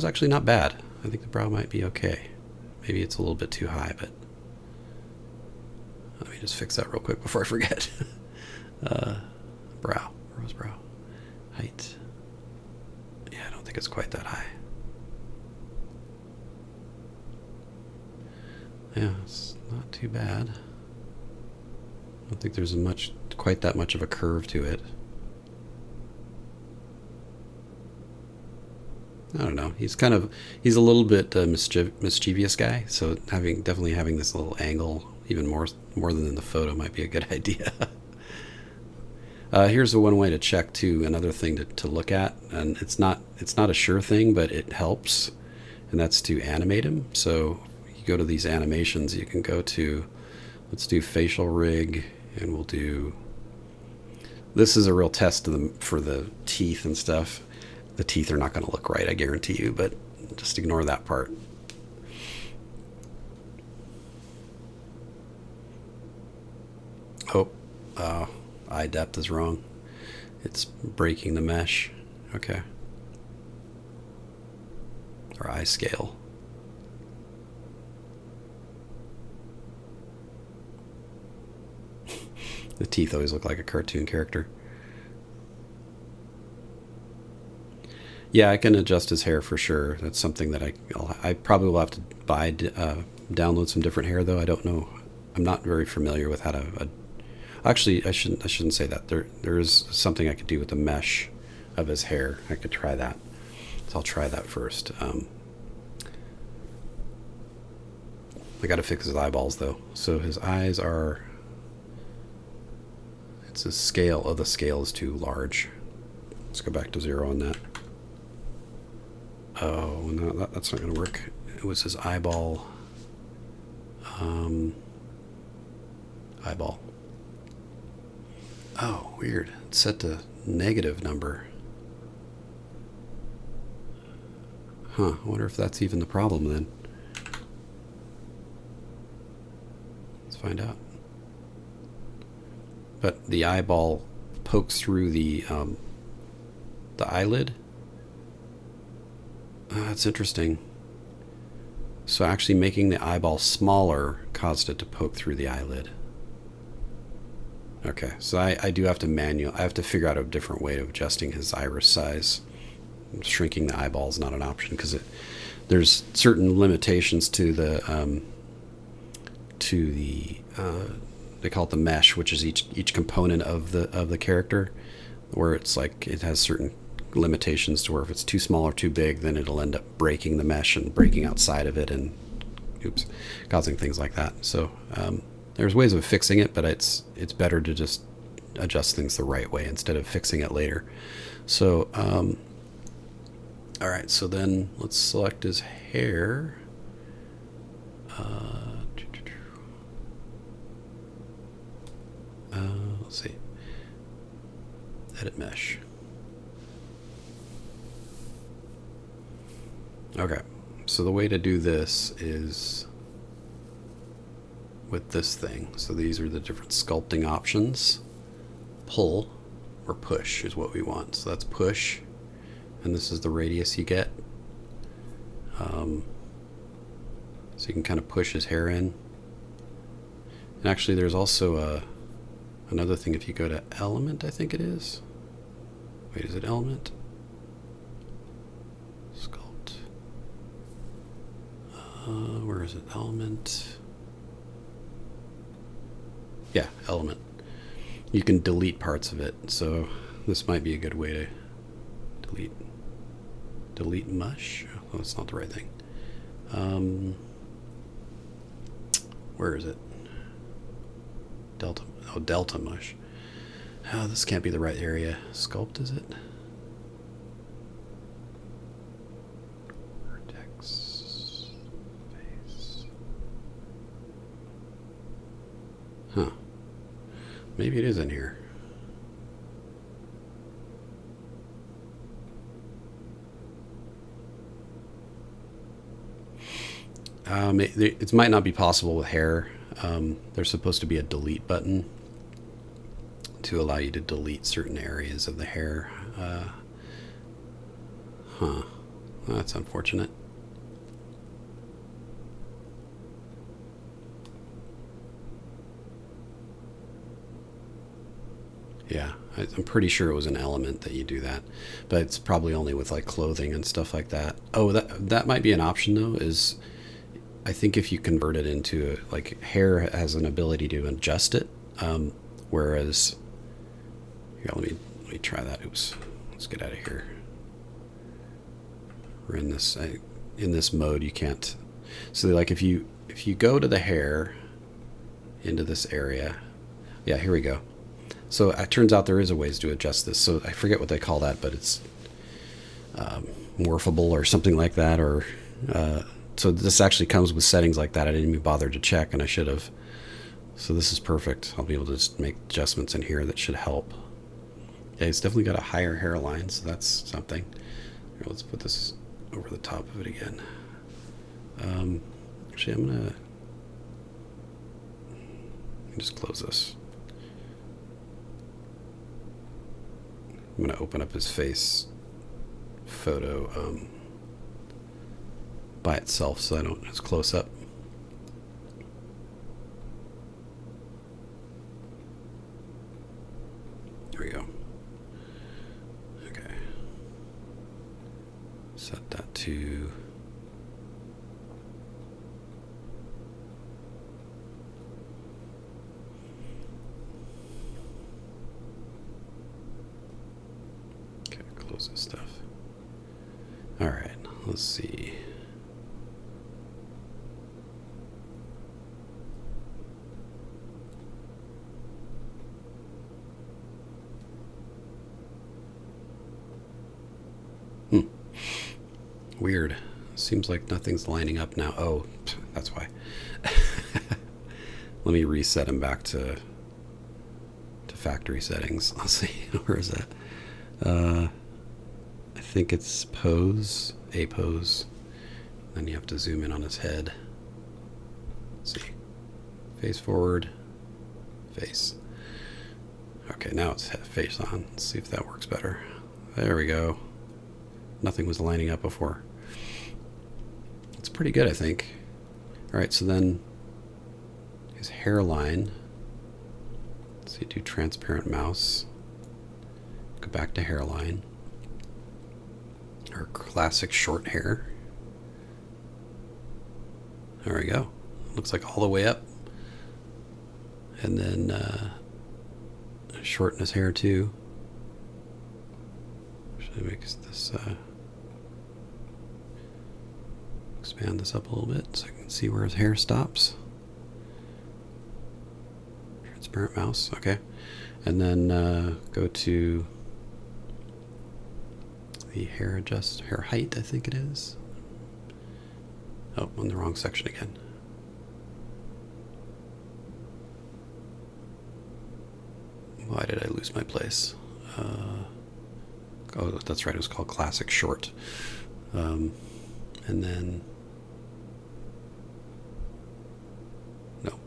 actually not bad. I think the brow might be okay. Maybe it's a little bit too high, but let me just fix that real quick before I forget. Brow. Rose brow. Height. Yeah, I don't think it's quite that high. Yeah, it's not too bad. I don't think there's quite that much of a curve to it. I don't know. He's a little bit mischievous guy. So definitely having this little angle, even more than in the photo, might be a good idea. Here's one way to check too. Another thing to look at, and it's not a sure thing, but it helps, and that's to animate him. So you go to these animations. You can go to, let's do facial rig, and we'll do. This is a real test for the teeth and stuff. The teeth are not going to look right, I guarantee you, but just ignore that part. Oh, eye depth is wrong. It's breaking the mesh. Okay. Or eye scale. The teeth always look like a cartoon character. Yeah, I can adjust his hair for sure. That's something that I probably will have to download some different hair though. I don't know. I'm not very familiar with how to. Actually, I shouldn't say that. There is something I could do with the mesh of his hair. I could try that. So I'll try that first. I got to fix his eyeballs though. So his eyes are. It's a scale. Oh, the scale is too large. Let's go back to 0 on that. Oh, no, that's not going to work. It was his eyeball. Eyeball. Oh, weird. It's set to negative number. Huh, I wonder if that's even the problem then. Let's find out. But the eyeball pokes through the eyelid. That's interesting. So actually making the eyeball smaller caused it to poke through the eyelid. Okay, so I do have to I have to figure out a different way of adjusting his iris size. Shrinking the eyeball is not an option because there's certain limitations to the they call it the mesh, which is each component of the character, where it's like it has certain limitations to where if it's too small or too big, then it'll end up breaking the mesh and breaking outside of it and causing things like that. So there's ways of fixing it, but it's better to just adjust things the right way instead of fixing it later. So all right, so then let's select his hair. Let's see, edit mesh. Okay, so the way to do this is with this thing. So these are the different sculpting options. Pull or push is what we want. So that's push, and this is the radius you get. So you can kind of push his hair in. And actually there's also another thing if you go to element, I think it is. Wait, is it element? Sculpt. Where is it? Element. Yeah, element. You can delete parts of it, so this might be a good way to delete mush. Oh, that's not the right thing. Where is it? Delta. Oh, delta mush. Oh, this can't be the right area. Sculpt, is it? Vertex. Face. Huh. Maybe it is in here. It might not be possible with hair. There's supposed to be a delete button to allow you to delete certain areas of the hair. Huh. That's unfortunate. Yeah, I'm pretty sure it was an element that you do that, but it's probably only with like clothing and stuff like that. Oh, that might be an option though. Is I think if you convert it into like hair has an ability to adjust it, whereas here, let me try that. Oops, let's get out of here. We're in this mode. You can't. So like if you go to the hair into this area, yeah, here we go. So it turns out there is a ways to adjust this. So I forget what they call that, but it's morphable or something like that. Or so this actually comes with settings like that. I didn't even bother to check, and I should have. So this is perfect. I'll be able to just make adjustments in here that should help. Yeah, it's definitely got a higher hairline, so that's something. Here, let's put this over the top of it again. Actually, I'm gonna just close this. I'm going to open up his face photo by itself so I don't, it's close up. There we go. Okay. Set that to this stuff. All right, let's see. Weird. Seems like nothing's lining up now. Oh, that's why. Let me reset him back to factory settings. Let's see. Where is that? I think it's pose, a pose. Then you have to zoom in on his head. Let's see. Face forward, face. Okay, now it's face on. Let's see if that works better. There we go. Nothing was lining up before. It's pretty good, I think. All right, so then his hairline. Let's see, do transparent mouse. Go back to hairline. Our classic short hair. There we go. Looks like all the way up. And then shorten his hair too. Should I make this expand this up a little bit so I can see where his hair stops. Transparent mouse, okay. And then go to the hair height, I think it is. Oh, I'm in the wrong section again. Why did I lose my place? Oh, that's right, it was called Classic Short. And then, no.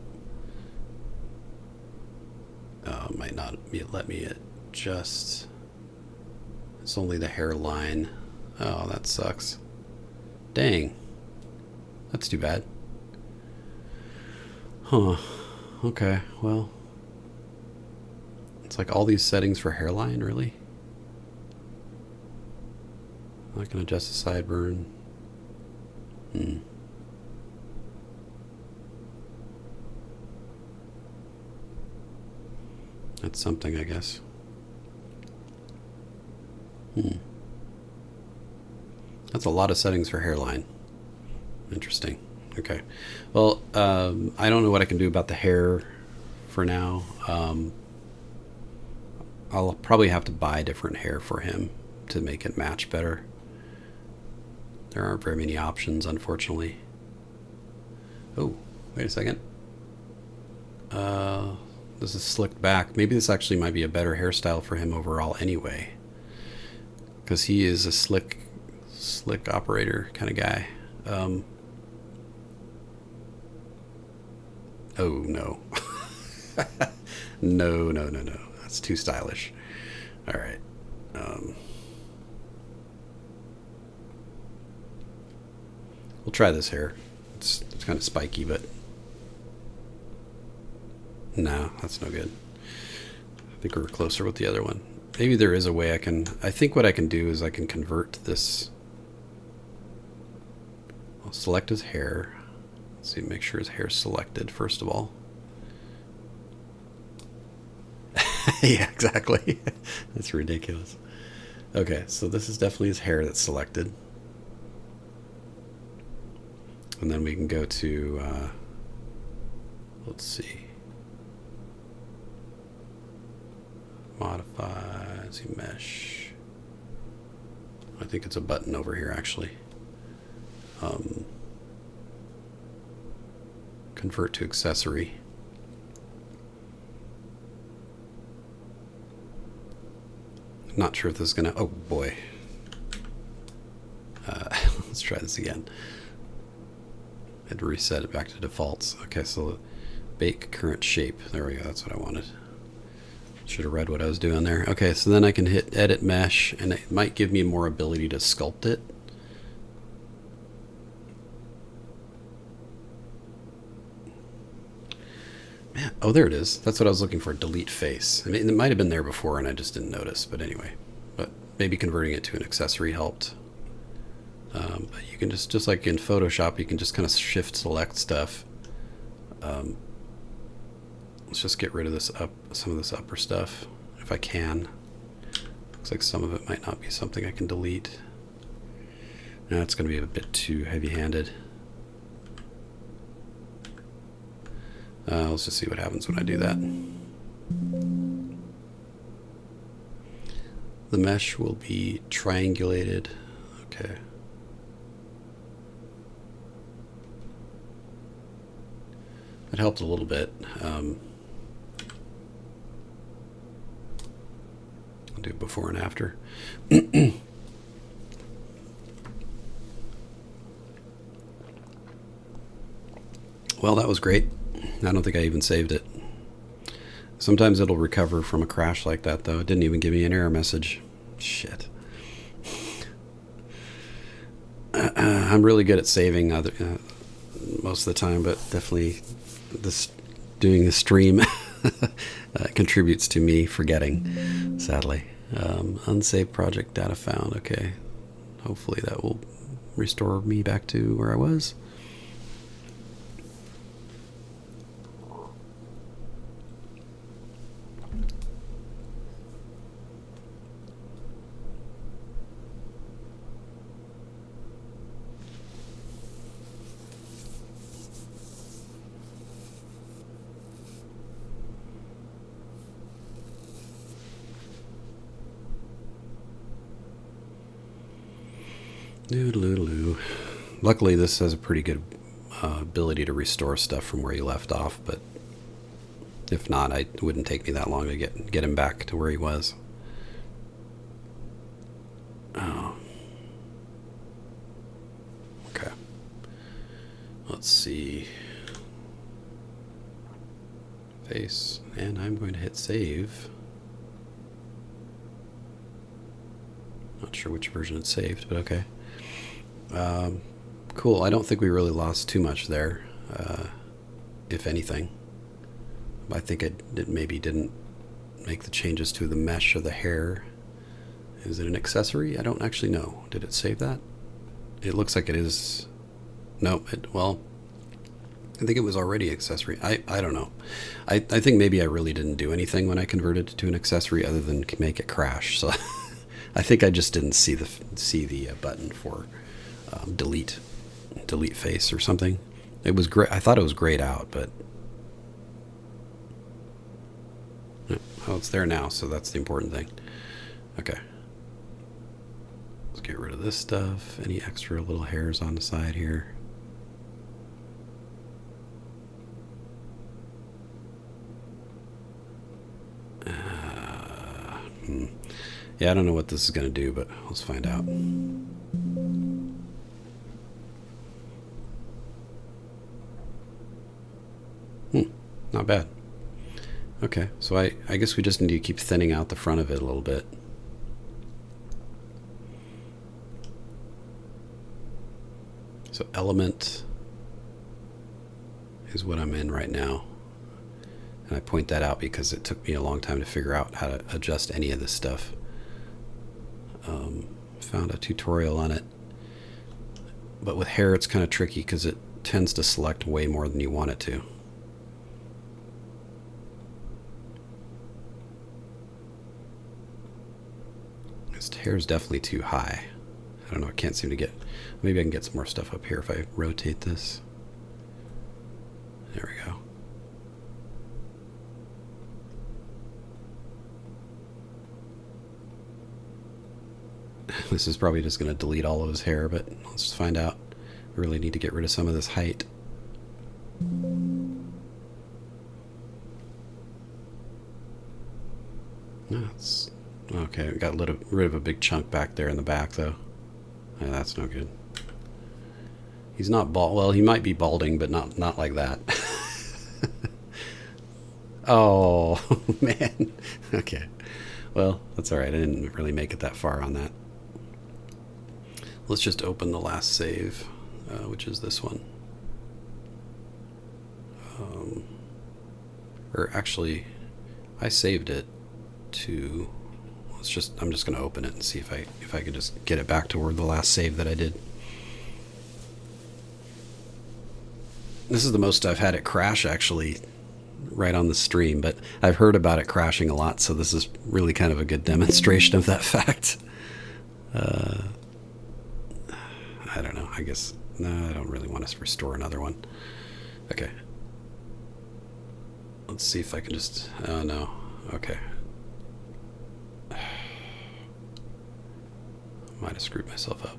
Might not let me adjust. It's only the hairline. Oh, that sucks. Dang. That's too bad. Huh. Okay, well. It's like all these settings for hairline, really? I can adjust the sideburn. That's something, I guess. That's a lot of settings for hairline. Interesting. Okay. Well, I don't know what I can do about the hair for now. I'll probably have to buy different hair for him to make it match better. There aren't very many options, unfortunately. Oh, wait a second. This is slicked back. Maybe this actually might be a better hairstyle for him overall anyway. Because he is a slick operator kind of guy. Oh, no. No. That's too stylish. All right. We'll try this hair. It's kind of spiky, but no, that's no good. think we're closer with the other one. Maybe there is a way I think what I can do is I can convert this. I'll select his hair. Let's see, make sure his hair's selected first of all. Yeah, exactly. That's ridiculous. Okay, so this is definitely his hair that's selected. And then we can go to, let's see. Modify, see mesh. I think it's a button over here actually. Convert to accessory. Not sure if this is gonna, oh boy. Let's try this again. I had to reset it back to defaults. Okay, so bake current shape. There we go, that's what I wanted. Should have read what I was doing there. Okay, so then I can hit edit mesh, and it might give me more ability to sculpt it. Man, oh, there it is. That's what I was looking for, delete face. I mean, it might have been there before and I just didn't notice, but anyway. But maybe converting it to an accessory helped. But you can just like in Photoshop, you can just kind of shift select stuff. Let's just get rid of this some of this upper stuff, if I can. Looks like some of it might not be something I can delete. Now it's going to be a bit too heavy-handed. Let's just see what happens when I do that. The mesh will be triangulated. Okay. It helped a little bit. I'll do before and after. Well, that was great. I don't think I even saved it. Sometimes it'll recover from a crash like that, though. It didn't even give me an error message. Shit. I'm really good at saving most of the time, but definitely doing the stream contributes to me forgetting, sadly. Unsaved project data found. Okay. Hopefully that will restore me back to where I was. Doodaloo. Luckily, this has a pretty good ability to restore stuff from where you left off, but if not, it wouldn't take me that long to get him back to where he was. Oh. Okay. Let's see. Face, and I'm going to hit save. Not sure which version it's saved, but okay. Cool. I don't think we really lost too much there, if anything. I think it maybe didn't make the changes to the mesh of the hair. Is it an accessory? I don't actually know. Did it save that? It looks like it is. No, well, I think it was already accessory. I don't know. I think maybe I really didn't do anything when I converted it to an accessory other than make it crash. So I think I just didn't see the button for delete face or something. It was great. I thought it was grayed out, but oh, it's there now, so that's the important thing. Okay. Let's get rid of this stuff. Any extra little hairs on the side here? Yeah, I don't know what this is going to do, but let's find out. Not bad. Okay, so I guess we just need to keep thinning out the front of it a little bit. So element is what I'm in right now. And I point that out because it took me a long time to figure out how to adjust any of this stuff. Found a tutorial on it. But with hair it's kind of tricky because it tends to select way more than you want it to. This hair is definitely too high. I don't know, I can't seem to get... Maybe I can get some more stuff up here if I rotate this. There we go. This is probably just going to delete all of his hair, but let's just find out. We really need to get rid of some of this height. That's okay. We got rid of a big chunk back there in the back, though. Yeah, that's no good. He's not bald. Well, he might be balding, but not like that. Oh man. Okay. Well, that's all right. I didn't really make it that far on that. Let's just open the last save, which is this one. Or actually, I saved it to. I'm just going to open it and see if I could just get it back to where the last save that I did. This is the most I've had it crash actually, right on the stream, but I've heard about it crashing a lot, so this is really kind of a good demonstration of that fact. I don't know, I guess, no, I don't really want to restore another one. Okay. Let's see if I can just, oh no, okay. Might have screwed myself up.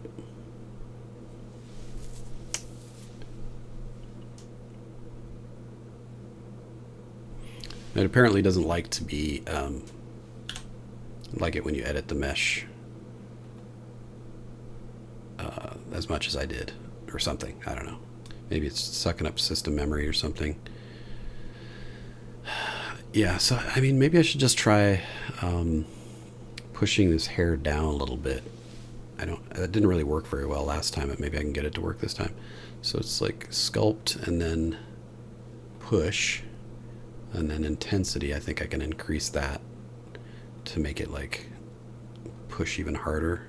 It apparently doesn't like to be, like it when you edit the mesh as much as I did, or something. I don't know. Maybe it's sucking up system memory or something. Yeah, so, I mean, maybe I should just try pushing this hair down a little bit. That didn't really work very well last time, but maybe I can get it to work this time. So it's like sculpt and then push. And then intensity, I think I can increase that to make it like push even harder.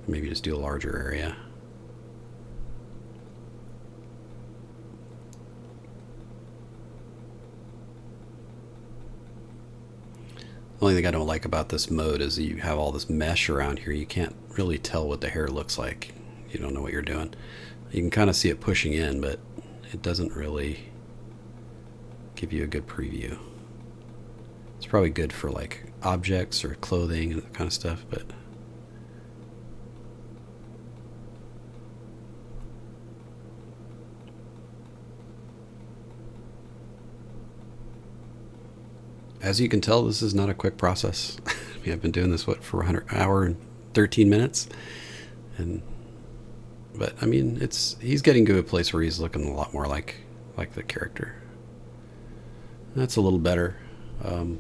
Maybe just do a larger area. The only thing I don't like about this mode is that you have all this mesh around here. You can't really tell what the hair looks like. You don't know what you're doing. You can kind of see it pushing in, but it doesn't really give you a good preview. It's probably good for like objects or clothing and that kind of stuff, but as you can tell, this is not a quick process. I mean, I've been doing this for 100 hour and 13 minutes, but I mean, he's getting to a place where he's looking a lot more like the character. That's a little better. I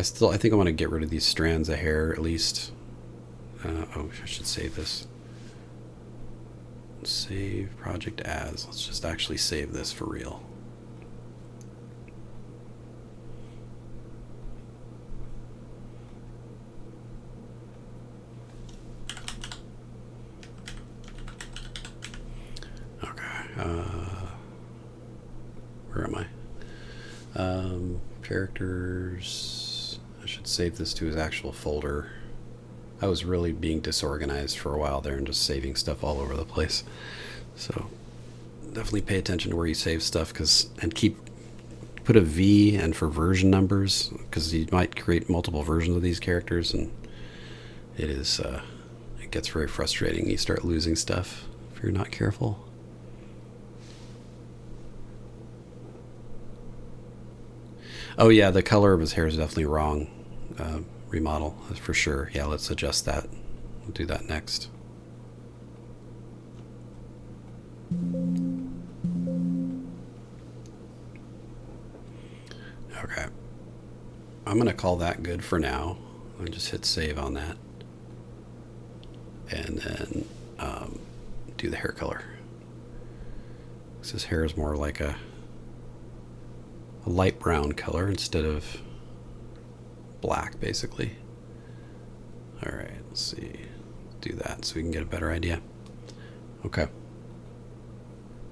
think I want to get rid of these strands of hair at least. Oh, I should save this. Save project as. Let's just actually save this for real. Where am I? Characters. I should save this to his actual folder. I was really being disorganized for a while there and just saving stuff all over the place. So definitely pay attention to where you save stuff, and put a V and for version numbers, because you might create multiple versions of these characters, and it gets very frustrating. You start losing stuff if you're not careful. Oh yeah, the color of his hair is definitely wrong. Remodel, for sure. Yeah, let's adjust that. We'll do that next. Okay. I'm going to call that good for now. I'll just hit save on that. And then do the hair color. His hair is more like a a light brown color instead of black, basically. All right, let's see. Do that so we can get a better idea. Okay.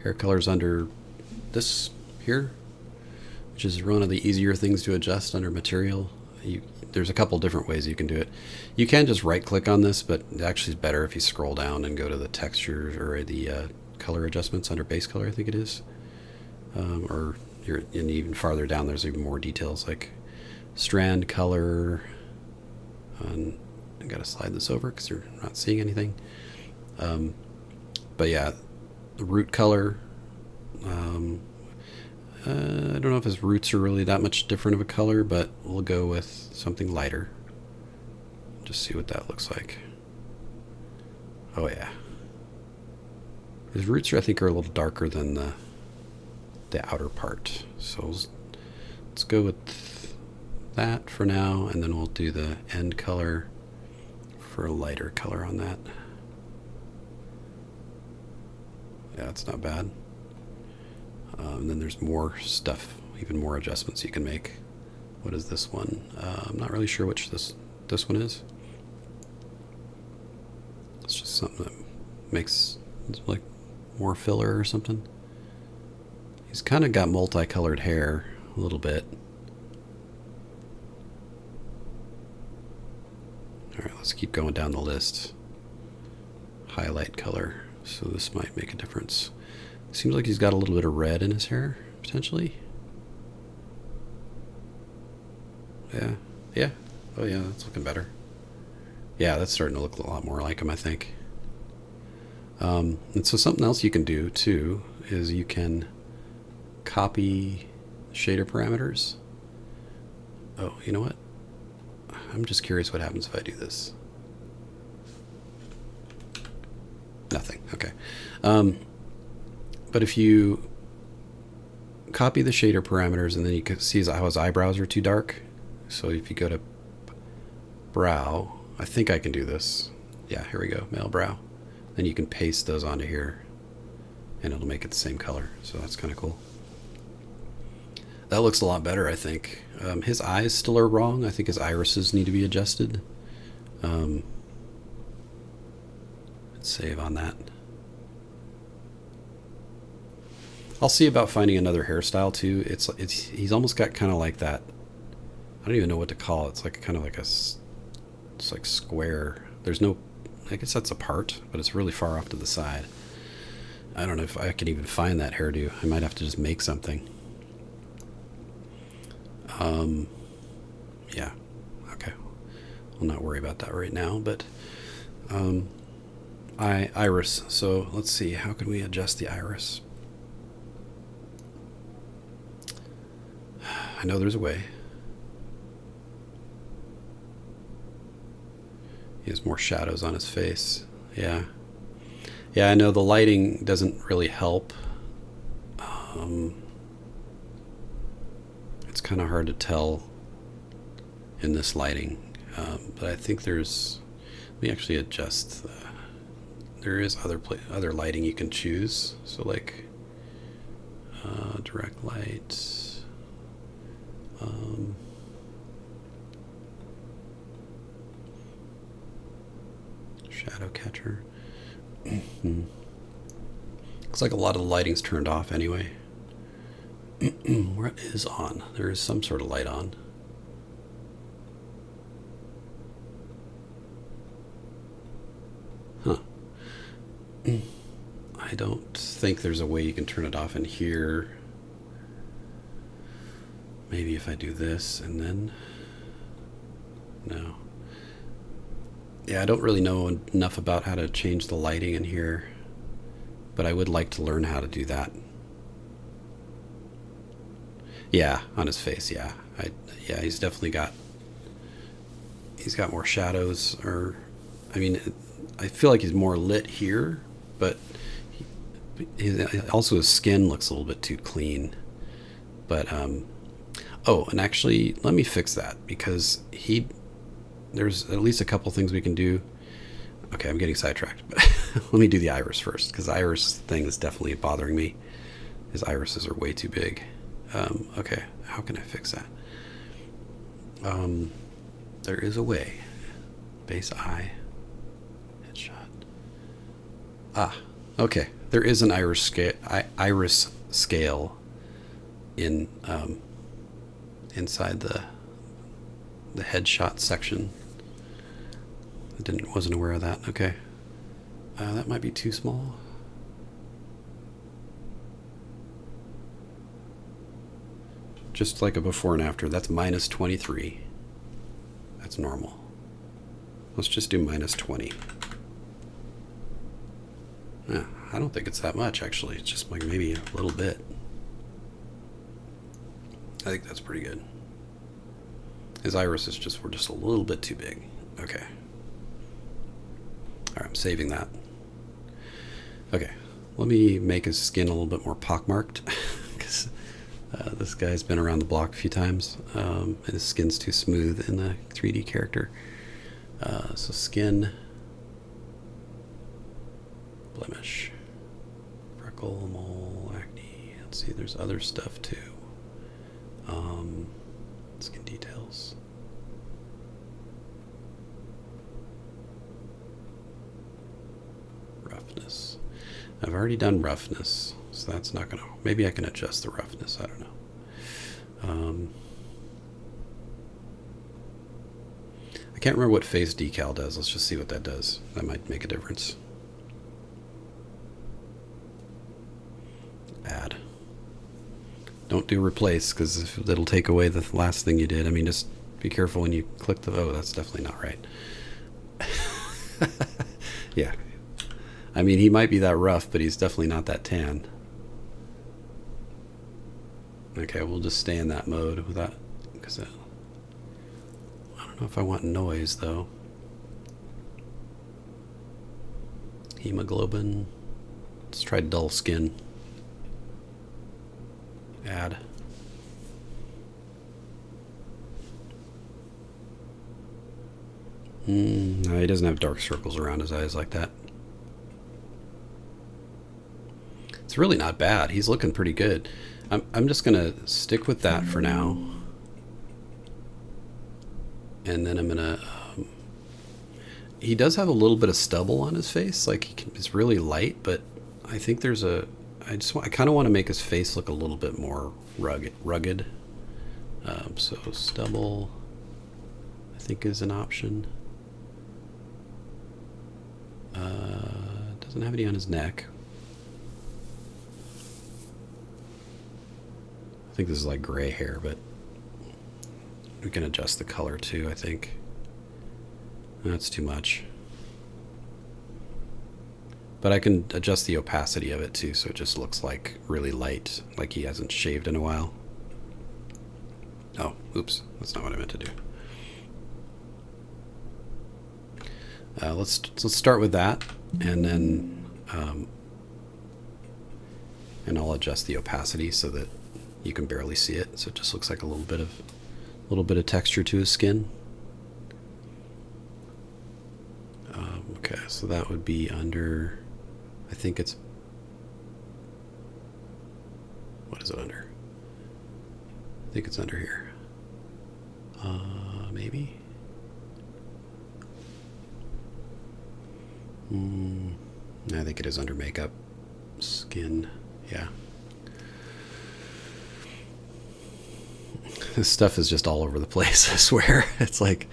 Hair color's under this here, which is one of the easier things to adjust under material. There's a couple different ways you can do it. You can just right click on this, but it actually is better if you scroll down and go to the texture or the color adjustments under base color, I think it is. Or and even farther down, there's even more details like strand color. I gotta slide this over because you're not seeing anything. But yeah, the root color. I don't know if his roots are really that much different of a color, but we'll go with something lighter. Just see what that looks like. Oh yeah. His roots, I think, are a little darker than the outer part. So let's go with that for now, and then we'll do the end color for a lighter color on that. Yeah, it's not bad. And then there's more stuff, even more adjustments you can make. What is this one? I'm not really sure which this one is. It's just something that makes like more filler or something. He's kind of got multicolored hair a little bit. All right, let's keep going down the list. Highlight color. So this might make a difference. Seems like he's got a little bit of red in his hair, potentially. Yeah. Yeah. Oh yeah, that's looking better. Yeah, that's starting to look a lot more like him, I think. And so something else you can do too is you can copy shader parameters. Oh, you know what? I'm just curious what happens if I do this. Nothing. Okay. But if you copy the shader parameters, and then you can see how his eyebrows are too dark. So if you go to brow, I think I can do this. Yeah, here we go, male brow. Then you can paste those onto here, and it'll make it the same color. So that's kind of cool. That looks a lot better, I think. His eyes still are wrong. I think his irises need to be adjusted. Let's save on that. I'll see about finding another hairstyle too. He's almost got kind of like that. I don't even know what to call it. It's like kind of like it's like square. There's no, I guess that's a part, but it's really far off to the side. I don't know if I can even find that hairdo. I might have to just make something. Yeah. Okay. I'll not worry about that right now, but iris. So let's see. How can we adjust the iris? I know there's a way. He has more shadows on his face. Yeah. Yeah, I know the lighting doesn't really help. It's kind of hard to tell in this lighting. But I think there's... Let me actually adjust. There is other lighting you can choose. So like direct light. Shadow catcher. Looks like a lot of the lighting's turned off anyway. What is on? There is some sort of light on. Huh. I don't think there's a way you can turn it off in here. Maybe if I do this and then... No. Yeah, I don't really know enough about how to change the lighting in here, but I would like to learn how to do that. Yeah, on his face, yeah. Yeah, he's definitely got more shadows, or I mean, I feel like he's more lit here, but also his skin looks a little bit too clean. But oh, and actually, let me fix that, because there's at least a couple things we can do. Okay, I'm getting sidetracked, but let me do the iris first, because the iris thing is definitely bothering me. His irises are way too big. Okay, how can I fix that? There is a way. Base eye. Headshot. Ah, okay. There is an iris scale in inside the headshot section. Wasn't aware of that. Okay. That might be too small. Just like a before and after. That's minus 23. That's normal. Let's just do minus 20. Yeah, I don't think it's that much, actually. It's just like maybe a little bit. I think that's pretty good. His irises were just a little bit too big. Okay. Alright, I'm saving that. Okay, let me make his skin a little bit more pockmarked. Because this guy's been around the block a few times. And his skin's too smooth in the 3D character. So skin, blemish, freckle, mole, acne. Let's see, there's other stuff too. Skin details. Roughness. I've already done roughness, so that's not gonna. Maybe I can adjust the roughness. I don't know. I can't remember what face decal does. Let's just see what that does. That might make a difference. Add. Don't do replace, because it'll take away the last thing you did. I mean, just be careful when you click the... Oh, that's definitely not right. Yeah. I mean, he might be that rough, but he's definitely not that tan. Okay, we'll just stay in that mode with that, because I don't know if I want noise, though. Hemoglobin. Let's try dull skin. Add. No, he doesn't have dark circles around his eyes like that. It's really not bad. He's looking pretty good. I'm just gonna stick with that for now, and then I'm gonna. He does have a little bit of stubble on his face. Like it's really light, but I think there's a. I kind of want to make his face look a little bit more rugged. So stubble, I think, is an option. Doesn't have any on his neck. I think this is like gray hair, but we can adjust the color too, I think. That's too much. But I can adjust the opacity of it too, so it just looks like really light, like he hasn't shaved in a while. Oh, oops, that's not what I meant to do. Let's start with that, and then and I'll adjust the opacity so that you can barely see it, so it just looks like a little bit of texture to his skin. Okay, so that would be under. I think it's. What is it under? I think it's under here. Maybe. I think it is under makeup. Skin. Yeah. This stuff is just all over the place, I swear. It's like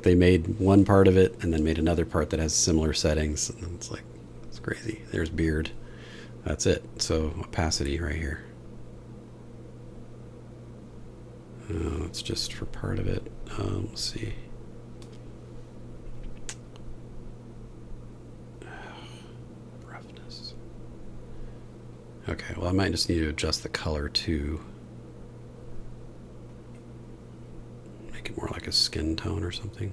they made one part of it and then made another part that has similar settings. And it's like, it's crazy. There's beard. That's it. So opacity right here. It's just for part of it. Let's see. Roughness. Okay, well, I might just need to adjust the color too. Make it more like a skin tone or something.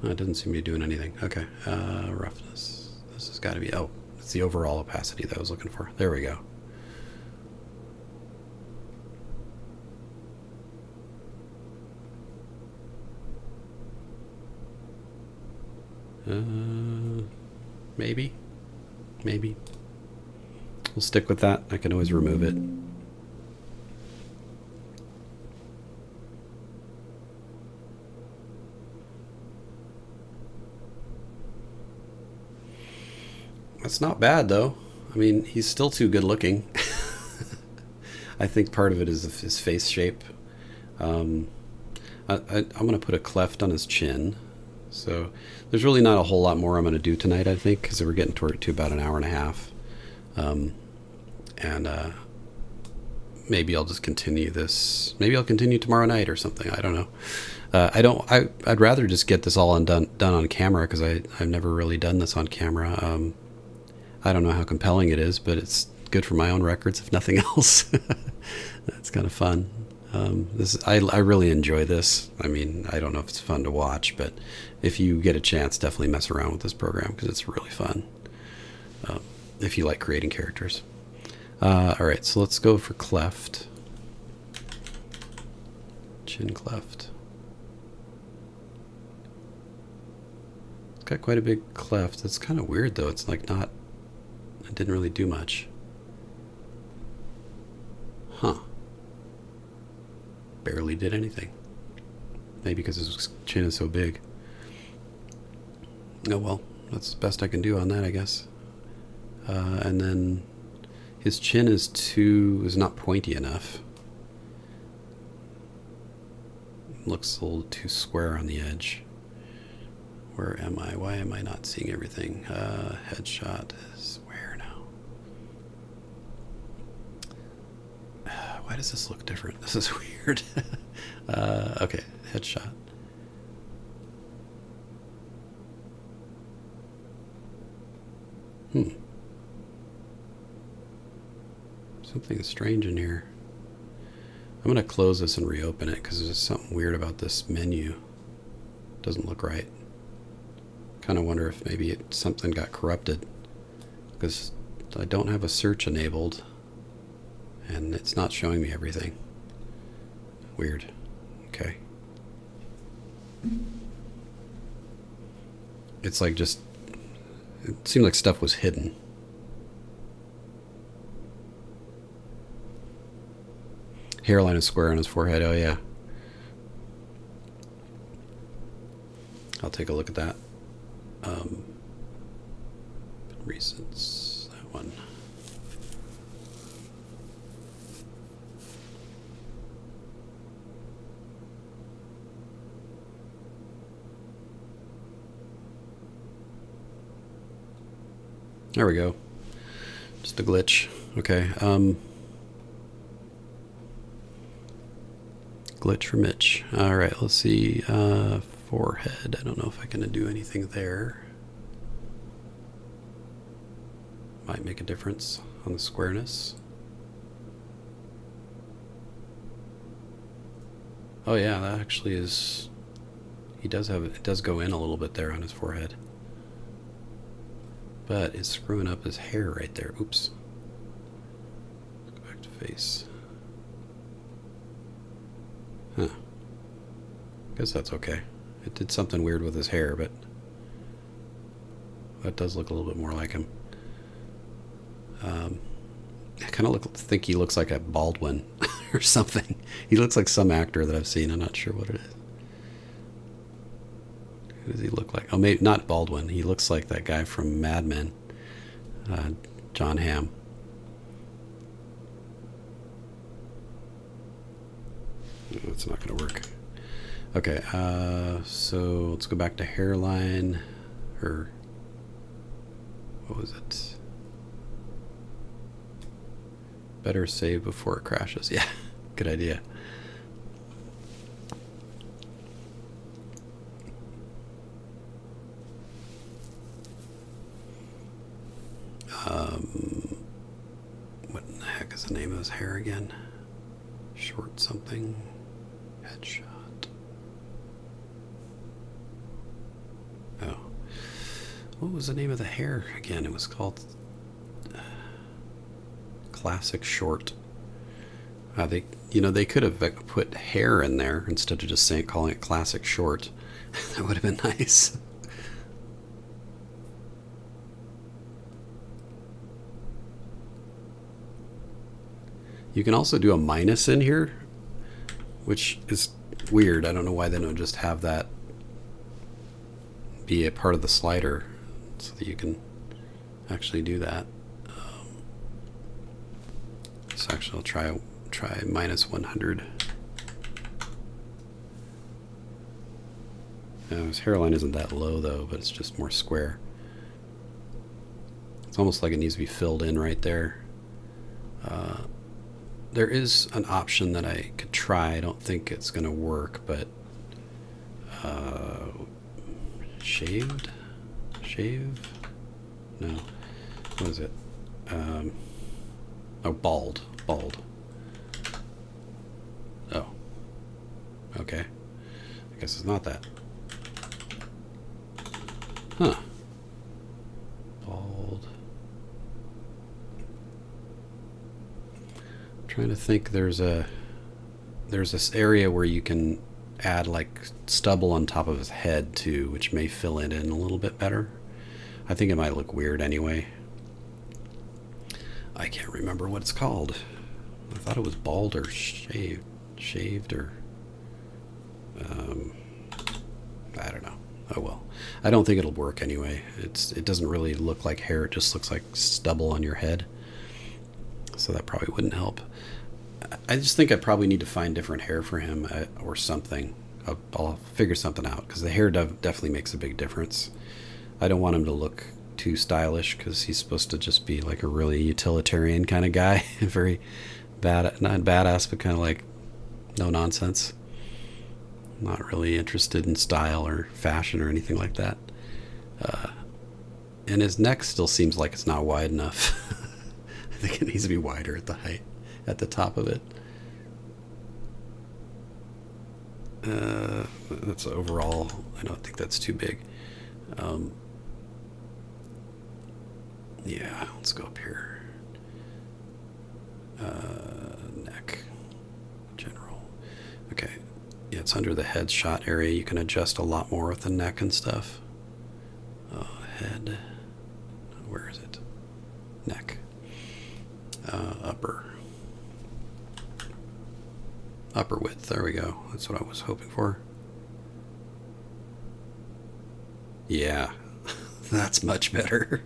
Oh, it doesn't seem to be doing anything. Okay, roughness. This has got to be, oh, it's the overall opacity that I was looking for. There we go. Maybe. We'll stick with that. I can always remove it. That's not bad, though. I mean, he's still too good looking. I think part of it is his face shape. I'm going to put a cleft on his chin. So there's really not a whole lot more I'm going to do tonight, I think, because we're getting to about an hour and a half. Maybe I'll just continue this. Maybe I'll continue tomorrow night or something. I don't know. I'd rather just get this all done on camera, because I've never really done this on camera. I don't know how compelling it is, but it's good for my own records, if nothing else. That's kind of fun. I really enjoy this. I mean, I don't know if it's fun to watch, but if you get a chance, definitely mess around with this program, because it's really fun. If you like creating characters. All right, so let's go for cleft. Chin cleft. It's got quite a big cleft. It's kind of weird, though. It's like not... It didn't really do much. Huh. Barely did anything. Maybe because his chin is so big. Oh well, that's the best I can do on that, I guess. And then his chin is not pointy enough. Looks a little too square on the edge. Where am I? Why am I not seeing everything? Headshot is where now? Why does this look different? This is weird. Okay, headshot. Something strange in here. I'm going to close this and reopen it, because there's something weird about this menu. Doesn't look right. Kind of wonder if maybe something got corrupted, because I don't have a search enabled and it's not showing me everything. Weird. Okay. It's like just, it seemed like stuff was hidden. Hairline is square on his forehead. Oh yeah. I'll take a look at that. Recents, that one. There we go. Just a glitch. Okay. Glitch for Mitch. All right, let's see. Forehead. I don't know if I can do anything there. Might make a difference on the squareness. Oh yeah, that actually is. He does have it. Does go in a little bit there on his forehead, but it's screwing up his hair right there. Oops. Let's go back to face. Huh. Guess that's okay. It did something weird with his hair, but that does look a little bit more like him. I kind of think he looks like a Baldwin or something. He looks like some actor that I've seen. I'm not sure what it is. Who does he look like? Oh, maybe not Baldwin. He looks like that guy from Mad Men, John Hamm. That's not going to work. Okay, so let's go back to hairline, or what was it? Better save before it crashes. Yeah, good idea. What in the heck is the name of his hair again? Short something. Headshot. Oh. What was the name of the hair again? It was called Classic Short. They could have put hair in there instead of just calling it Classic Short. That would have been nice. You can also do a minus in here, which is weird. I don't know why they don't just have that be a part of the slider so that you can actually do that. So actually I'll try minus 100. His hairline isn't that low though, but it's just more square. It's almost like it needs to be filled in right there. There is an option that I could try. I don't think it's going to work, but shaved? Shave? No. What is it? Oh, bald. Bald. Oh. Okay. I guess it's not that. Huh. Bald. I'm trying to think. There's this area where you can add like stubble on top of his head too, which may fill it in a little bit better. I think it might look weird anyway. I can't remember what it's called. I thought it was bald or shaved or I don't know. Oh well. I don't think it'll work anyway. It doesn't really look like hair. It just looks like stubble on your head. So that probably wouldn't help. I just think I probably need to find different hair for him or something. I'll figure something out because the hair definitely makes a big difference. I don't want him to look too stylish because he's supposed to just be like a really utilitarian kind of guy. Very not badass, but kind of like no nonsense. Not really interested in style or fashion or anything like that. And his neck still seems like it's not wide enough. I think it needs to be wider at the top of it. That's overall, I don't think that's too big. Yeah, let's go up here. Neck, general. Okay, yeah, it's under the headshot area. You can adjust a lot more with the neck and stuff. Head, where is it? Neck. Upper width, there we go. That's what I was hoping for. Yeah, that's much better.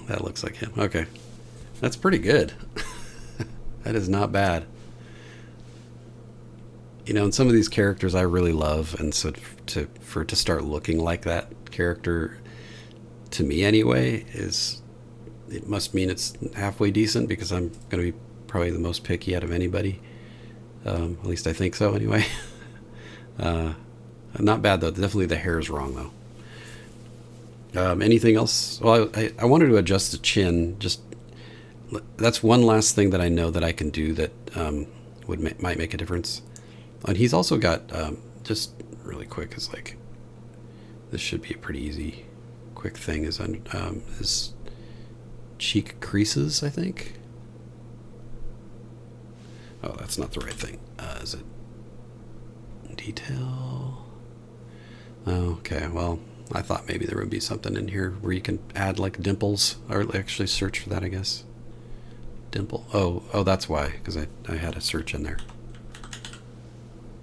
That looks like him. Okay, that's pretty good. That is not bad. You know, and some of these characters I really love, and so to start looking like that character, to me anyway, it must mean it's halfway decent because I'm going to be probably the most picky out of anybody. At least I think so anyway. Not bad though. Definitely the hair is wrong though. Anything else? Well, I wanted to adjust the chin. Just that's one last thing that I know that I can do that might make a difference. And he's also got just really quick. It's like this should be a pretty easy, quick thing. Is his cheek creases, I think. Oh, that's not the right thing. Is it detail? Oh, okay, well, I thought maybe there would be something in here where you can add like dimples, or actually search for that, I guess. Dimple. Oh, that's why, because I had a search in there.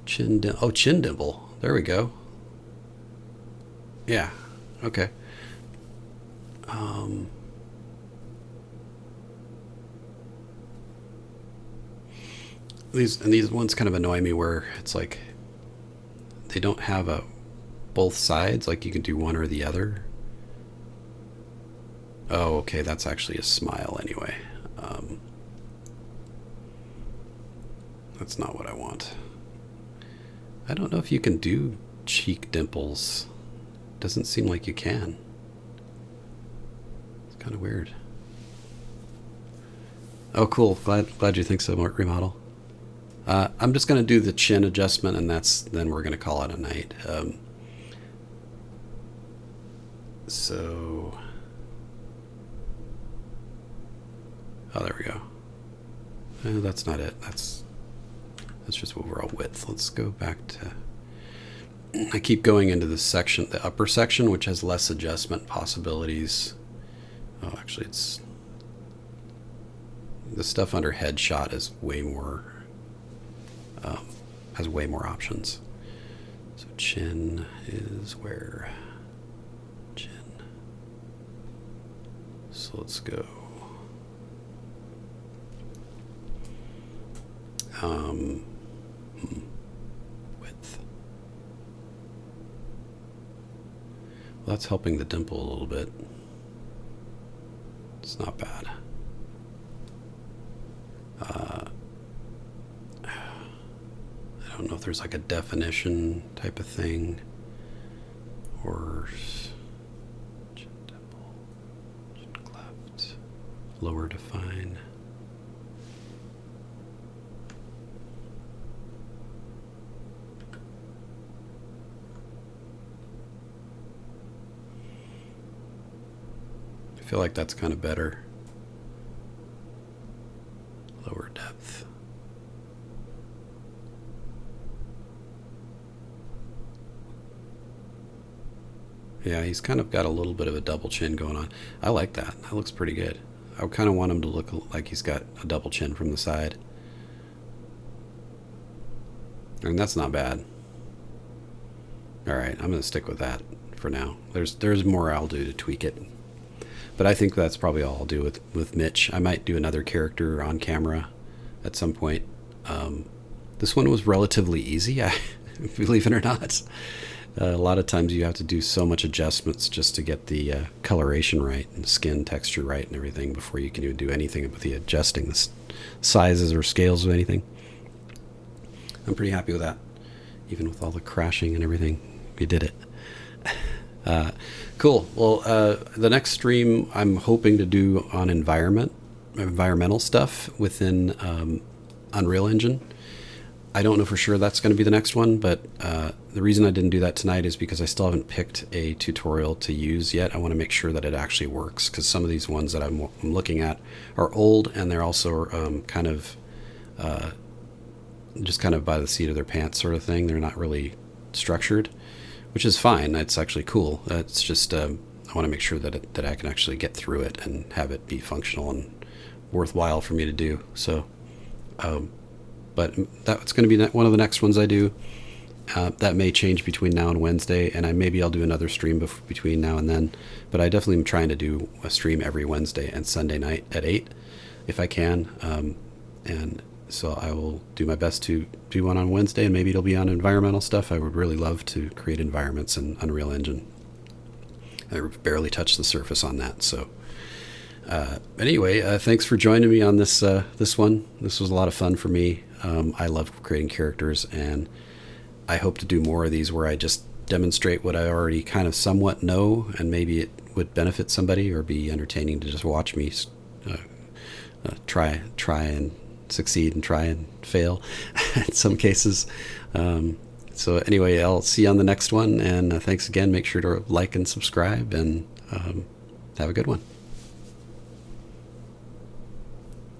Chin dimple. There we go. Yeah. Okay. These ones kind of annoy me where it's like they don't have both sides, like you can do one or the other. Oh, okay, that's actually a smile anyway. That's not what I want. I don't know if you can do cheek dimples. Doesn't seem like you can. It's kind of weird. Oh, cool. Glad you think so, Mark Remodel. I'm just going to do the chin adjustment, and then we're going to call it a night. So, oh, there we go. That's not it. That's just overall width. Let's go back to. I keep going into this section, the upper section, which has less adjustment possibilities. Oh, actually, it's. The stuff under headshot is way more, has way more options. So chin is where? Chin. So let's go. Width. Well, that's helping the dimple a little bit. It's not bad. I don't know if there's like a definition type of thing, or chin dimple, chin cleft, lower define. I feel like that's kind of better. Lower depth. Yeah, he's kind of got a little bit of a double chin going on. I like that. That looks pretty good. I kind of want him to look like he's got a double chin from the side. And that's not bad. All right, I'm going to stick with that for now. There's more I'll do to tweak it. But I think that's probably all I'll do with Mitch. I might do another character on camera at some point. This one was relatively easy, believe it or not. A lot of times you have to do so much adjustments just to get the coloration right and the skin texture right and everything before you can even do anything with the adjusting the sizes or scales of anything. I'm pretty happy with that. Even with all the crashing and everything, we did it. Cool. Well, the next stream I'm hoping to do on environmental stuff within Unreal Engine. I don't know for sure that's going to be the next one, but the reason I didn't do that tonight is because I still haven't picked a tutorial to use yet. I want to make sure that it actually works, because some of these ones that I'm looking at are old, and they're also kind of just kind of by the seat of their pants sort of thing. They're not really structured, which is fine. It's actually cool. It's just I want to make sure that I can actually get through it and have it be functional and worthwhile for me to do. So, but that's going to be one of the next ones I do. That may change between now and Wednesday, and maybe I'll do another stream between now and then. But I definitely am trying to do a stream every Wednesday and Sunday night at 8, if I can. And so I will do my best to do one on Wednesday, and maybe it'll be on environmental stuff. I would really love to create environments in Unreal Engine. I barely touched the surface on that. So anyway, thanks for joining me on this one. This was a lot of fun for me. I love creating characters, and I hope to do more of these where I just demonstrate what I already kind of somewhat know, and maybe it would benefit somebody or be entertaining to just watch me try and succeed and try and fail in some cases. So anyway, I'll see you on the next one, and thanks again. Make sure to like and subscribe, and have a good one.